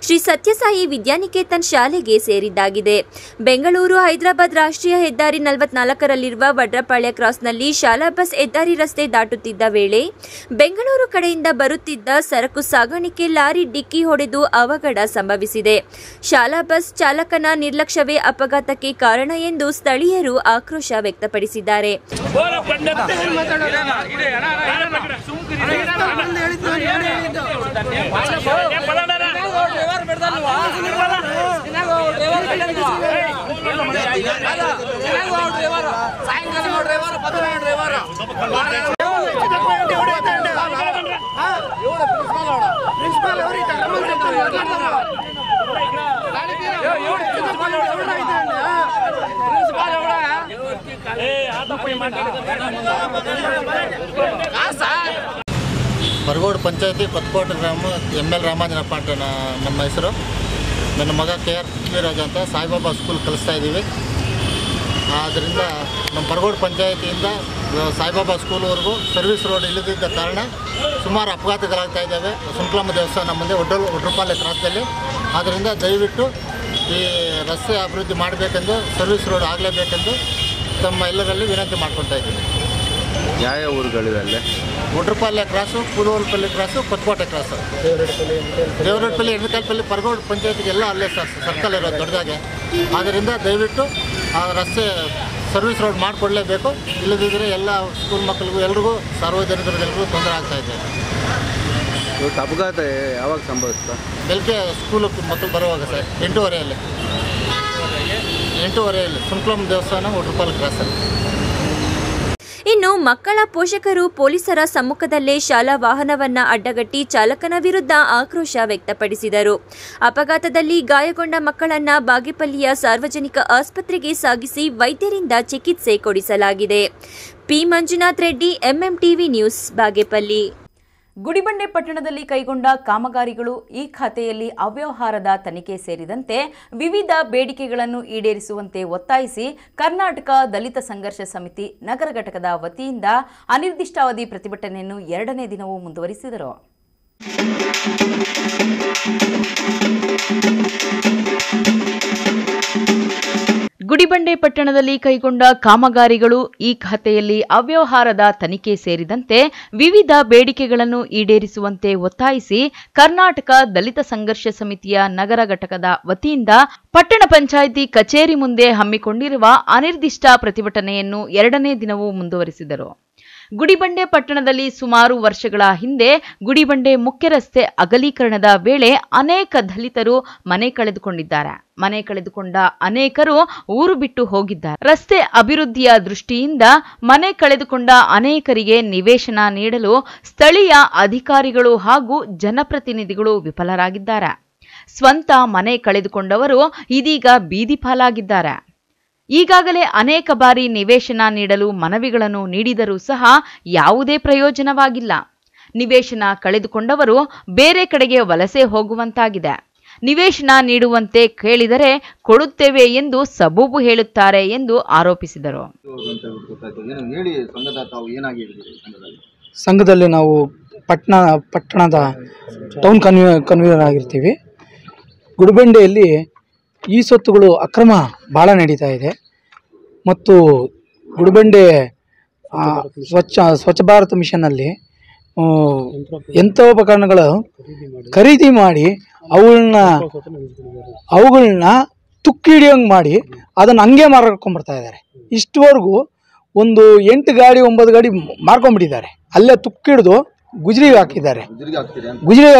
ಶ್ರೀ ಸತ್ಯಸಾಯಿ ವಿದ್ಯಾನಿಕೇತನ್ ಶಾಲೆಗೆ ಸೇರಿದ್ದಾಗಿದೆ. ಬೆಂಗಳೂರು ಹೈದರಾಬಾದ್ ರಾಷ್ಟ್ರೀಯ ಹೆದ್ದಾರಿ 44ರಲ್ಲಿರುವ ವಡ್ರಪಾಳ್ಯ ಕ್ರಾಸ್ನಲ್ಲಿ ಶಾಲಾ ಬಸ್ ಹೆದ್ದಾರಿ ರಸ್ತೆ ದಾಟುತ್ತಿದ್ದ ವೇಳೆ ಬೆಂಗಳೂರು ಕಡೆಯಿಂದ ಬರುತ್ತಿದ್ದ ಸರಕು ಸಾಗಾಣಿಕೆ ಲಾರಿ ಡಿಕ್ಕಿ ಹೊಡೆದು ಅವಘಡ ಸಂಭವಿಸಿದೆ. ಶಾಲಾ ಬಸ್ ಚಾಲಕನ ನಿರ್ಲಕ್ಷ್ಯವೇ ಅಪಘಾತಕ್ಕೆ ಕಾರಣ ಎಂದು ಸ್ಥಳೀಯರು ಆಕ್ರೋಶ ವ್ಯಕ್ತಪಡಿಸಿದ್ದಾರೆ. ಪರಗೋಡು ಪಂಚಾಯತಿ ಕೊತ್ಕೋಟೆ ಗ್ರಾಮ ML ರಾಮಾಂಜನಪ್ಪ ಅಂತ ನಮ್ಮ ಹೆಸರು. ನನ್ನ ಮಗ KR ಪೃಥ್ವಿರಾಜ್ ಅಂತ ಸಾಯಿಬಾಬಾ ಸ್ಕೂಲ್ ಕಲಿಸ್ತಾ ಇದ್ದೀವಿ. ಆದ್ದರಿಂದ ನಮ್ಮ ಪರಗೋಡು ಪಂಚಾಯಿತಿಯಿಂದ ಸಾಯಿಬಾಬಾ ಸ್ಕೂಲ್ವರೆಗೂ ಸರ್ವಿಸ್ ರೋಡ್ ಇಲ್ಲದಿದ್ದ ಕಾರಣ ಸುಮಾರು ಅಪಘಾತಗಳಾಗ್ತಾ ಇದ್ದಾವೆ ಸುಂಕ್ಲಮ್ಮ ದೇವಸ್ಥಾನ ಮುಂದೆ ಒಡ್ರಪಾಲೆ ಕ್ರಾಸ್ದಲ್ಲಿ. ಆದ್ದರಿಂದ ದಯವಿಟ್ಟು ಈ ರಸ್ತೆ ಅಭಿವೃದ್ಧಿ ಮಾಡಬೇಕೆಂದು, ಸರ್ವಿಸ್ ರೋಡ್ ಆಗಲೇಬೇಕೆಂದು ತಮ್ಮ ಎಲ್ಲರಲ್ಲಿ ವಿನಂತಿ ಮಾಡ್ಕೊತಾ ಇದ್ದೀನಿ. ಯಾವ ಊರುಗಳಿವೆ ಅಲ್ಲೇ? ಒಡ್ರಪಾಲೆ ಕ್ರಾಸು, ಕೂದೋಲ್ಪಲ್ಲಿ ಕ್ರಾಸು, ಕೊತ್ಕೋಟೆ ಕ್ರಾಸು, ದೇವರಪಲ್ಲಿ, ಎಣ್ಣೆಕಾಲ್ಪಲ್ಲಿ, ಪರಗೋಡು ಪಂಚಾಯತಿಗೆಲ್ಲ ಅಲ್ಲೇ ಸರ್ಕಲ್ ಇರೋದು ದೊಡ್ಡದಾಗೆ. ಆದ್ದರಿಂದ ದಯವಿಟ್ಟು ಆ ರಸ್ತೆ ಸರ್ವಿಸ್ ರೋಡ್ ಮಾಡಿಕೊಡ್ಲೇಬೇಕು. ಇಲ್ಲದಿದ್ದರೆ ಎಲ್ಲ ಸ್ಕೂಲ್ ಮಕ್ಕಳಿಗೂ ಎಲ್ರಿಗೂ ಸಾರ್ವಜನಿಕರಿಗೆಲ್ರಿಗೂ ತೊಂದರೆ ಆಗ್ತಾಯಿದೆ. ಇವತ್ತು ಅಪಘಾತ ಯಾವಾಗ ಸಂಭವಿಸ್ತಾ? ಬೆಳಗ್ಗೆ ಸ್ಕೂಲ್ ಮಕ್ಕಳು ಬರುವಾಗ ಸರ್ 8:30 ಸುಂಕ್ಲಮ್ಮ ದೇವಸ್ಥಾನ ಒಡ್ರಪಾಲೆ ಕ್ರಾಸಲ್ಲಿ. ಇನ್ನು ಮಕ್ಕಳ ಪೋಷಕರು ಪೊಲೀಸರ ಸಮ್ಮುಖದಲ್ಲೇ ಶಾಲಾ ವಾಹನವನ್ನ ಅಡ್ಡಗಟ್ಟಿ ಚಾಲಕನ ವಿರುದ್ಧ ಆಕ್ರೋಶ ವ್ಯಕ್ತಪಡಿಸಿದರು. ಅಪಘಾತದಲ್ಲಿ ಗಾಯಗೊಂಡ ಮಕ್ಕಳನ್ನ ಬಾಗೇಪಲ್ಲಿಯ ಸಾರ್ವಜನಿಕ ಆಸ್ಪತ್ರೆಗೆ ಸಾಗಿಸಿ ವೈದ್ಯರಿಂದ ಚಿಕಿತ್ಸೆ ಕೊಡಿಸಲಾಗಿದೆ. P Manjunath Reddy, MMTV news, Bagepalli. Gudibande ಪಟ್ಟಣದಲ್ಲಿ ಕೈಗೊಂಡ ಕಾಮಗಾರಿಗಳು, ಈ ಖಾತೆಯಲ್ಲಿ ಅವ್ಯವಹಾರದ ತನಿಖೆ ಸೇರಿದಂತೆ ವಿವಿಧ ಬೇಡಿಕೆಗಳನ್ನು ಈಡೇರಿಸುವಂತೆ ಒತ್ತಾಯಿಸಿ ಕರ್ನಾಟಕ ದಲಿತ ಸಂಘರ್ಷ ಸಮಿತಿ ನಗರ ಘಟಕದ ವತಿಯಿಂದ ಅನಿರ್ದಿಷ್ಟಾವಧಿ ಪ್ರತಿಭಟನೆಯನ್ನು 2ನೇ ದಿನವೂ ಮುಂದುವರಿಸಿದರು. ಗುಡಿಬಂಡೆ ಪಟ್ಟಣದಲ್ಲಿ ಕೈಗೊಂಡ ಕಾಮಗಾರಿಗಳು, ಈ ಖಾತೆಯಲ್ಲಿ ಅವ್ಯವಹಾರದ ತನಿಖೆ ಸೇರಿದಂತೆ ವಿವಿಧ ಬೇಡಿಕೆಗಳನ್ನು ಈಡೇರಿಸುವಂತೆ ಒತ್ತಾಯಿಸಿ ಕರ್ನಾಟಕ ದಲಿತ ಸಂಘರ್ಷ ಸಮಿತಿಯ ನಗರ ಘಟಕದ ವತಿಯಿಂದ ಪಟ್ಟಣ ಪಂಚಾಯಿತಿ ಕಚೇರಿ ಮುಂದೆ ಹಮ್ಮಿಕೊಂಡಿರುವ ಅನಿರ್ದಿಷ್ಟ ಪ್ರತಿಭಟನೆಯನ್ನು 2ನೇ ದಿನವೂ ಮುಂದುವರಿಸಿದರು. ಗುಡಿಬಂಡೆ ಪಟ್ಟಣದಲ್ಲಿ ಸುಮಾರು ವರ್ಷಗಳ ಹಿಂದೆ ಗುಡಿಬಂಡೆ ಮುಖ್ಯ ರಸ್ತೆ ಅಗಲೀಕರಣದ ವೇಳೆ ಅನೇಕ ದಲಿತರು ಮನೆ ಕಳೆದುಕೊಂಡಿದ್ದಾರೆ. ಮನೆ ಕಳೆದುಕೊಂಡ ಅನೇಕರು ಊರು ಬಿಟ್ಟು ಹೋಗಿದ್ದಾರೆ. ರಸ್ತೆ ಅಭಿವೃದ್ಧಿಯ ದೃಷ್ಟಿಯಿಂದ ಮನೆ ಕಳೆದುಕೊಂಡ ಅನೇಕರಿಗೆ ನಿವೇಶನ ನೀಡಲು ಸ್ಥಳೀಯ ಅಧಿಕಾರಿಗಳು ಹಾಗೂ ಜನಪ್ರತಿನಿಧಿಗಳು ವಿಫಲರಾಗಿದ್ದಾರೆ. ಸ್ವಂತ ಮನೆ ಕಳೆದುಕೊಂಡವರು ಇದೀಗ ಬೀದಿ ಪಾಲಾಗಿದ್ದಾರೆ. ಈಗಾಗಲೇ ಅನೇಕ ಬಾರಿ ನಿವೇಶನ ನೀಡಲು ಮನವಿಗಳನ್ನು ನೀಡಿದರೂ ಸಹ ಯಾವುದೇ ಪ್ರಯೋಜನವಾಗಿಲ್ಲ. ನಿವೇಶನ ಕಳೆದುಕೊಂಡವರು ಬೇರೆ ಕಡೆಗೆ ವಲಸೆ ಹೋಗುವಂತಾಗಿದೆ. ನಿವೇಶನ ನೀಡುವಂತೆ ಕೇಳಿದರೆ ಕೊಡುತ್ತೇವೆ ಎಂದು ಸಬೂಬು ಹೇಳುತ್ತಾರೆ ಎಂದು ಆರೋಪಿಸಿದರು. ಸಂಘದಲ್ಲಿ ನಾವು ಪಟ್ಟಣದ ಟೌನ್ ಕನ್ವೀನರ್ ಆಗಿರ್ತೀವಿ. ಗುಡಿಬಂಡೆಯಲ್ಲಿ ಈ ಸೊತ್ತುಗಳು ಅಕ್ರಮ ಭಾಳ ನಡೀತಾ ಇದೆ ಮತ್ತು ಗುಡಿಬಂಡೆ ಸ್ವಚ್ಛ ಭಾರತ ಮಿಷನ್ನಲ್ಲಿ ಯಂತ್ರೋಪಕರಣಗಳು ಖರೀದಿ ಮಾಡಿ ಅವುಗಳನ್ನ ತುಕ್ಕಿ ಹಿಡಿಯೋಂಗೆ ಮಾಡಿ ಅದನ್ನು ಹಂಗೆ ಮಾರ್ಕೊಂಡ್ಬರ್ತಾ ಇದ್ದಾರೆ. ಇಷ್ಟುವರೆಗೂ ಒಂದು 8 ಗಾಡಿ 9 ಗಾಡಿ ಮಾರ್ಕೊಂಡ್ಬಿಟ್ಟಿದ್ದಾರೆ. ಅಲ್ಲೇ ತುಕ್ಕಿಡಿದು ಗುಜರಿಗೆ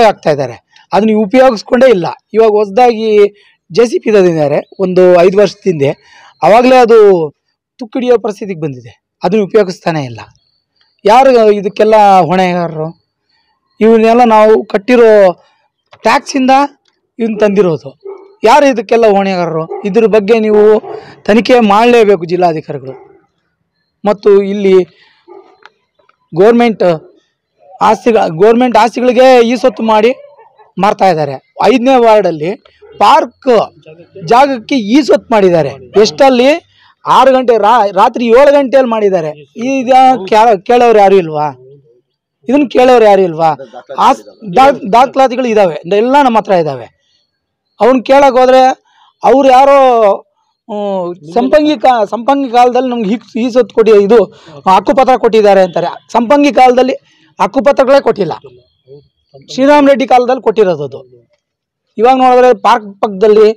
ಹಾಕ್ತಾ ಇದ್ದಾರೆ. ಅದನ್ನು ಉಪಯೋಗಿಸ್ಕೊಂಡೇ ಇಲ್ಲ. ಇವಾಗ ಹೊಸದಾಗಿ JCP ತಂದಿದ್ದಾರೆ ಒಂದು 5 ವರ್ಷದ ಹಿಂದೆ. ಆವಾಗಲೇ ಅದು ತುಕ್ಕಿಡಿಯೋ ಪರಿಸ್ಥಿತಿಗೆ ಬಂದಿದೆ. ಅದನ್ನು ಉಪಯೋಗಿಸ್ತಾನೆ ಇಲ್ಲ. ಯಾರು ಇದಕ್ಕೆಲ್ಲ ಹೊಣೆಗಾರರು? ಇವನ್ನೆಲ್ಲ ನಾವು ಕಟ್ಟಿರೋ ಟ್ಯಾಕ್ಸಿಂದ ಇವನ್ನ ತಂದಿರೋದು. ಯಾರು ಇದಕ್ಕೆಲ್ಲ ಹೊಣೆಗಾರರು? ಇದ್ರ ಬಗ್ಗೆ ನೀವು ತನಿಖೆ ಮಾಡಲೇಬೇಕು ಜಿಲ್ಲಾಧಿಕಾರಿಗಳು. ಮತ್ತು ಇಲ್ಲಿ ಗೋರ್ಮೆಂಟ್ ಆಸ್ತಿಗಳಿಗೆ ಈ ಸೊತ್ತು ಮಾಡಿ ಮಾರ್ತಾ ಇದ್ದಾರೆ. 5ನೇ ವಾರ್ಡಲ್ಲಿ ಪಾರ್ಕ್ ಜಾಗಕ್ಕೆ ಈ ಸೊತ್ತು ಮಾಡಿದ್ದಾರೆ. ಎಷ್ಟಲ್ಲಿ 6 ಗಂಟೆ ರಾತ್ರಿ 7 ಗಂಟೆಯಲ್ಲಿ ಮಾಡಿದ್ದಾರೆ. ಕೇಳೋರು ಯಾರು ಇಲ್ವಾ? ಇದನ್ನು ಕೇಳೋರು ಯಾರು ಇಲ್ವಾ? ದಾಖಲಾತಿಗಳು ಇದ್ದಾವೆ, ಎಲ್ಲ ನಮ್ಮ ಹತ್ರ ಇದ್ದಾವೆ. ಅವನ್ನ ಕೇಳಕ್ಕೆ ಹೋದ್ರೆ ಅವ್ರು ಯಾರೋ ಸಂಪಂಗಿ ಕಾಲದಲ್ಲಿ ನಮ್ಗೆ ಈ ಸೊತ್ತು ಕೊಟ್ಟಿ ಇದು ಹಕ್ಕುಪತ್ರ ಕೊಟ್ಟಿದ್ದಾರೆ ಅಂತಾರೆ. ಸಂಪಂಗಿ ಕಾಲದಲ್ಲಿ ಹಕ್ಕುಪತ್ರಗಳೇ ಕೊಟ್ಟಿಲ್ಲ. ಶ್ರೀರಾಮ್ ರೆಡ್ಡಿ ಕಾಲದಲ್ಲಿ ಕೊಟ್ಟಿರೋದು ಅದು. ಇವಾಗ ನೋಡಿದ್ರೆ ಪಾರ್ಕ್ ಪಕ್ಕದಲ್ಲಿ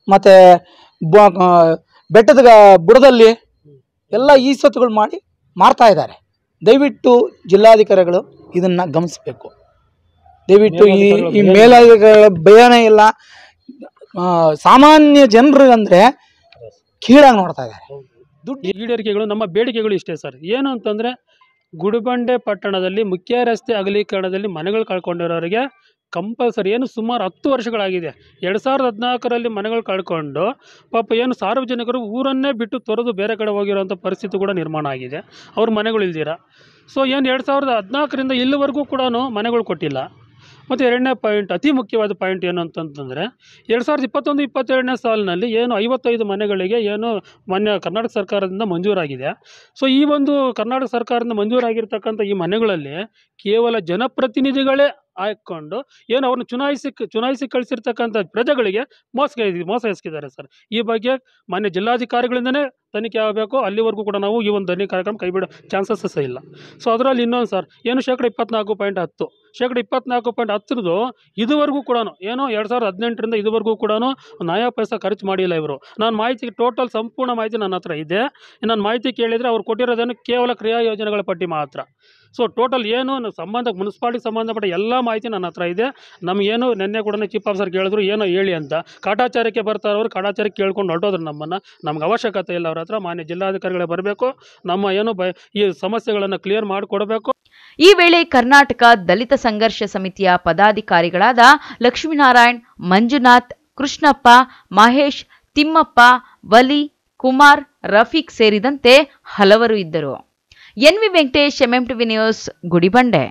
ಮತ್ತು ಬೆಟ್ಟದ ಬುಡದಲ್ಲಿ ಎಲ್ಲ ಈ ಸೊತ್ತುಗಳು ಮಾಡಿ ಮಾರ್ತಾ ಇದ್ದಾರೆ. ದಯವಿಟ್ಟು ಜಿಲ್ಲಾಧಿಕಾರಿಗಳು ಇದನ್ನು ಗಮನಿಸಬೇಕು. ದಯವಿಟ್ಟು ಈ ಮೇಲಾಧಿಕಾರಿಗಳ ಭಯನೇ ಇಲ್ಲ. ಸಾಮಾನ್ಯ ಜನರು ಅಂದರೆ ಕೀಳಾಗಿ ನೋಡ್ತಾ ಇದ್ದಾರೆ. ದುಡ್ಡು ಈಡೇರಿಕೆಗಳು ನಮ್ಮ ಬೇಡಿಕೆಗಳು ಇಷ್ಟೇ ಸರ್. ಏನು ಅಂತಂದರೆ ಗುಡಿಬಂಡೆ ಪಟ್ಟಣದಲ್ಲಿ ಮುಖ್ಯ ರಸ್ತೆ ಅಗಲೀಕರಣದಲ್ಲಿ ಮನೆಗಳು ಕಳ್ಕೊಂಡಿರೋರಿಗೆ ಕಂಪಲ್ಸರಿ ಏನು ಸುಮಾರು 10 ವರ್ಷಗಳಾಗಿದೆ. 2014ರಲ್ಲಿ ಮನೆಗಳು ಕಳ್ಕೊಂಡು ಪಾಪ ಏನು ಸಾರ್ವಜನಿಕರು ಊರನ್ನೇ ಬಿಟ್ಟು ತೊರೆದು ಬೇರೆ ಕಡೆ ಹೋಗಿರೋಂಥ ಪರಿಸ್ಥಿತಿ ಕೂಡ ನಿರ್ಮಾಣ ಆಗಿದೆ. ಅವ್ರ ಮನೆಗಳು ಇಲ್ದಿರ. ಸೊ ಏನು 2014ರಿಂದ ಇಲ್ಲಿವರೆಗೂ ಕೂಡ ಮನೆಗಳು ಕೊಟ್ಟಿಲ್ಲ. ಮತ್ತು ಎರಡನೇ ಪಾಯಿಂಟ್, ಅತಿ ಮುಖ್ಯವಾದ ಪಾಯಿಂಟ್ ಏನು ಅಂತಂತಂದರೆ 2021-22ನೇ ಸಾಲಿನಲ್ಲಿ ಏನು 55 ಮನೆಗಳಿಗೆ ಏನು ಮಾನ್ಯ ಕರ್ನಾಟಕ ಸರ್ಕಾರದಿಂದ ಮಂಜೂರಾಗಿದೆ. ಸೊ ಈ ಒಂದು ಕರ್ನಾಟಕ ಸರ್ಕಾರದಿಂದ ಮಂಜೂರಾಗಿರ್ತಕ್ಕಂಥ ಈ ಮನೆಗಳಲ್ಲಿ ಕೇವಲ ಜನಪ್ರತಿನಿಧಿಗಳೇ ಹಾಕ್ಕೊಂಡು ಏನು ಅವ್ರನ್ನ ಚುನಾಯಿಸಿ ಕಳಿಸಿರ್ತಕ್ಕಂಥ ಪ್ರಜೆಗಳಿಗೆ ಮೋಸ ಎಸಗಿದ್ದಾರೆ ಸರ್. ಈ ಬಗ್ಗೆ ಮಾನ್ಯ ಜಿಲ್ಲಾಧಿಕಾರಿಗಳಿಂದನೇ ತನಿಖೆ ಆಗಬೇಕು. ಅಲ್ಲಿವರೆಗೂ ಕೂಡ ನಾವು ಈ ಒಂದು ಧರಣಿ ಕಾರ್ಯಕ್ರಮ ಕೈ ಬಿಡೋ ಚಾನ್ಸಸ್ ಇಲ್ಲ. ಸೊ ಅದರಲ್ಲಿ ಇನ್ನೊಂದು ಸರ್, ಏನು 24.10% 24.10 ಇದುವರೆಗೂ ಕೂಡ ಏನು 2018ರಿಂದ ಇದುವರೆಗೂ ಕೂಡ ನಯಾ ಪೈಸಾ ಖರ್ಚು ಮಾಡಿಲ್ಲ ಇವರು. ನಾನು ಮಾಹಿತಿ ಟೋಟಲ್ ಸಂಪೂರ್ಣ ಮಾಹಿತಿ ನನ್ನ ಹತ್ರ ಇದೆ. ನಾನು ಮಾಹಿತಿ ಕೇಳಿದರೆ ಅವ್ರು ಕೊಟ್ಟಿರೋದೇನು ಕೇವಲ ಕ್ರಿಯಾ ಯೋಜನೆಗಳ ಪಟ್ಟಿ ಮಾತ್ರ. ಸೊ ಟೋಟಲ್ ಏನು ಮುನ್ಸಿಪಾಲಿಟಿಗೆ ಸಂಬಂಧಪಟ್ಟ ಎಲ್ಲ ಮಾಹಿತಿ ನನ್ನ ಹತ್ರ ಇದೆ. ನಮಗೇನು ನಿನ್ನೆ ಕೂಡ ಚೀಫ್ ಆಫೀಸರ್ ಕೇಳಿದ್ರು ಏನೋ ಹೇಳಿ ಅಂತ, ಕಾಟಾಚಾರಕ್ಕೆ ಬರ್ತಾರವ್ರು, ಕಾಟಾಚಾರಕ್ಕೆ ಕೇಳ್ಕೊಂಡು ಹೊರಟೋದ್ರು ನಮ್ಗೆ ಅವಶ್ಯಕತೆ ಇಲ್ಲ. ಅವ್ರ ಹತ್ರ ಮಾನ್ಯ ಜಿಲ್ಲಾಧಿಕಾರಿಗಳೇ ಬರಬೇಕು, ನಮ್ಮ ಏನು ಈ ಸಮಸ್ಯೆಗಳನ್ನು ಕ್ಲಿಯರ್ ಮಾಡಿಕೊಡಬೇಕು. ಈ ವೇಳೆ ಕರ್ನಾಟಕ ದಲಿತ ಸಂಘರ್ಷ ಸಮಿತಿಯ ಪದಾಧಿಕಾರಿಗಳಾದ ಲಕ್ಷ್ಮೀನಾರಾಯಣ್, ಮಂಜುನಾಥ್, ಕೃಷ್ಣಪ್ಪ, ಮಹೇಶ್, ತಿಮ್ಮಪ್ಪ, ವಲಿ, ಕುಮಾರ್, ರಫೀಕ್ ಸೇರಿದಂತೆ ಹಲವರು ಇದ್ದರು. N V Venkatesh, MMTV news, Gudibande.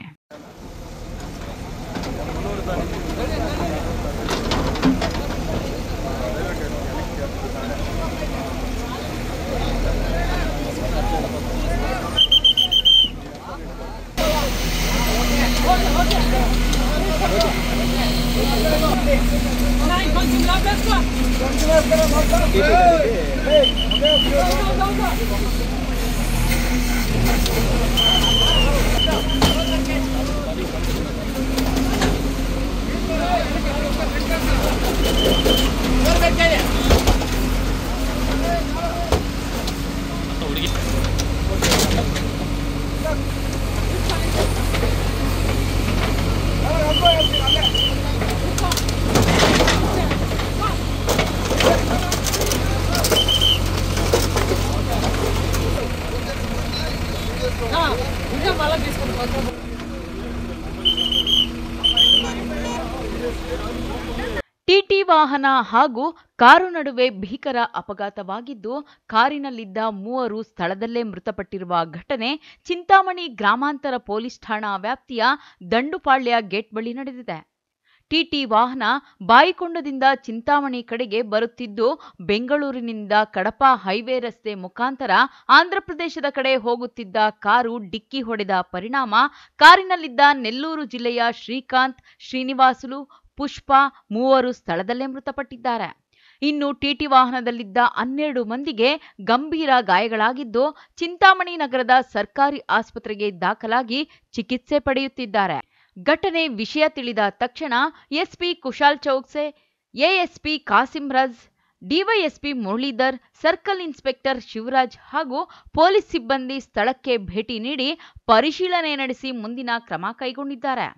TT ವಾಹನ ಹಾಗೂ ಕಾರು ನಡುವೆ ಭೀಕರ ಅಪಘಾತವಾಗಿದ್ದು, ಕಾರಿನಲ್ಲಿದ್ದ 3 ಸ್ಥಳದಲ್ಲೇ ಮೃತಪಟ್ಟಿರುವ ಘಟನೆ ಚಿಂತಾಮಣಿ ಗ್ರಾಮಾಂತರ ಪೊಲೀಸ್ ಠಾಣಾ ವ್ಯಾಪ್ತಿಯ ದಂಡುಪಾಳ್ಯ ಗೇಟ್ ಬಳಿ ನಡೆದಿದೆ. ಟಿಟಿ ವಾಹನ ಬಾಯಿಕೊಂಡದಿಂದ ಚಿಂತಾಮಣಿ ಕಡೆಗೆ ಬರುತ್ತಿದ್ದು, ಬೆಂಗಳೂರಿನಿಂದ ಕಡಪ ಹೈವೇ ರಸ್ತೆ ಮುಖಾಂತರ ಆಂಧ್ರಪ್ರದೇಶದ ಕಡೆ ಹೋಗುತ್ತಿದ್ದ ಕಾರು ಡಿಕ್ಕಿ ಹೊಡೆದ ಪರಿಣಾಮ ಕಾರಿನಲ್ಲಿದ್ದ ನೆಲ್ಲೂರು ಜಿಲ್ಲೆಯ ಶ್ರೀಕಾಂತ್, ಶ್ರೀನಿವಾಸುಲು, ಪುಷ್ಪ 3 ಸ್ಥಳದಲ್ಲೇ ಮೃತಪಟ್ಟಿದ್ದಾರೆ. ಇನ್ನು ಟಿಟಿ ವಾಹನದಲ್ಲಿದ್ದ 12 ಮಂದಿಗೆ ಗಂಭೀರ ಗಾಯಗಳಾಗಿದ್ದು, ಚಿಂತಾಮಣಿ ನಗರದ ಸರ್ಕಾರಿ ಆಸ್ಪತ್ರೆಗೆ ದಾಖಲಾಗಿ ಚಿಕಿತ್ಸೆ ಪಡೆಯುತ್ತಿದ್ದಾರೆ. ಘಟನೆ ವಿಷಯ ತಿಳಿದ ತಕ್ಷಣ SP Kushal Chouksey, ASP Kasim Raj, DySP Muralidhar, circle inspector Shivaraj ಹಾಗೂ ಪೊಲೀಸ್ ಸಿಬ್ಬಂದಿ ಸ್ಥಳಕ್ಕೆ ಭೇಟಿ ನೀಡಿ ಪರಿಶೀಲನೆ ನಡೆಸಿ ಮುಂದಿನ ಕ್ರಮ ಕೈಗೊಂಡಿದ್ದಾರೆ.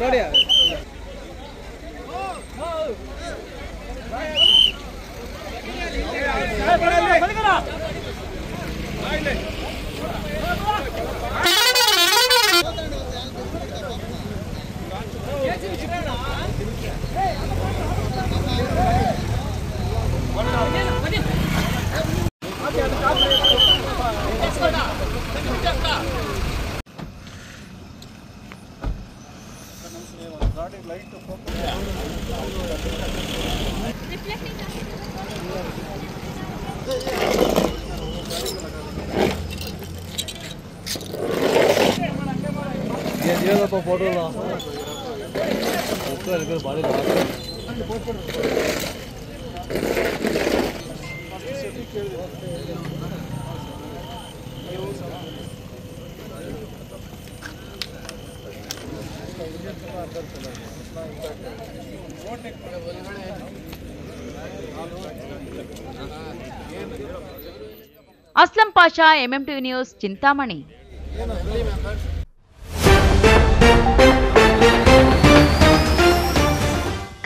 ನೋಡಿ ಅಸ್ಲಂ ಪಾಷಾ, MMTV ನ್ಯೂಸ್, ಚಿಂತಾಮಣಿ.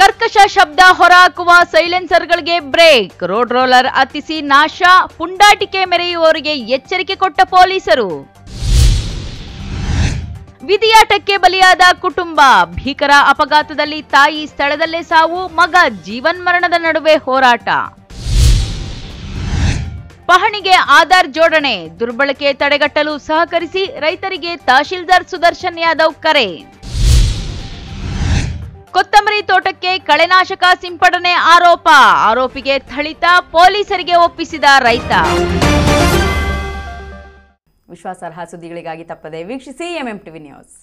ಕರ್ಕಶ ಶಬ್ದ ಹೊರಹಾಕುವ ಸೈಲೆನ್ಸರ್ಗಳಿಗೆ ಬ್ರೇಕ್, ರೋಡ್ ರೋಲರ್ ಹತ್ತಿಸಿ ನಾಶ, ಪುಂಡಾಟಿಕೆ ಮೆರೆಯುವವರಿಗೆ ಎಚ್ಚರಿಕೆ ಕೊಟ್ಟ ಪೊಲೀಸರು. ವಿಧಿಯಾಟಕ್ಕೆ ಬಲಿಯಾದ ಕುಟುಂಬ, ಭೀಕರ ಅಪಘಾತದಲ್ಲಿ ತಾಯಿ ಸ್ಥಳದಲ್ಲೇ ಸಾವು, ಮಗ ಜೀವನ್ಮರಣದ ನಡುವೆ ಹೋರಾಟ. ಪಹಣಿಗೆ ಆಧಾರ್ ಜೋಡಣೆ, ದುರ್ಬಳಕೆ ತಡೆಗಟ್ಟಲು ಸಹಕರಿಸಿ, ರೈತರಿಗೆ ತಹಶೀಲ್ದಾರ್ ಸುದರ್ಶನ್ ಯಾದವ್ ಕರೆ. ಕೊತ್ತಂಬರಿ ತೋಟಕ್ಕೆ ಕಳೆನಾಶಕ ಸಿಂಪಡಣೆ ಆರೋಪ, ಆರೋಪಿಗೆ ಥಳಿತ, ಪೊಲೀಸರಿಗೆ ಒಪ್ಪಿಸಿದ ರೈತ. ವಿಶ್ವಾಸಾರ್ಹ ಸುದ್ದಿಗಳಿಗಾಗಿ ತಪ್ಪದೆ ವೀಕ್ಷಿಸಿ MMTV ನ್ಯೂಸ್.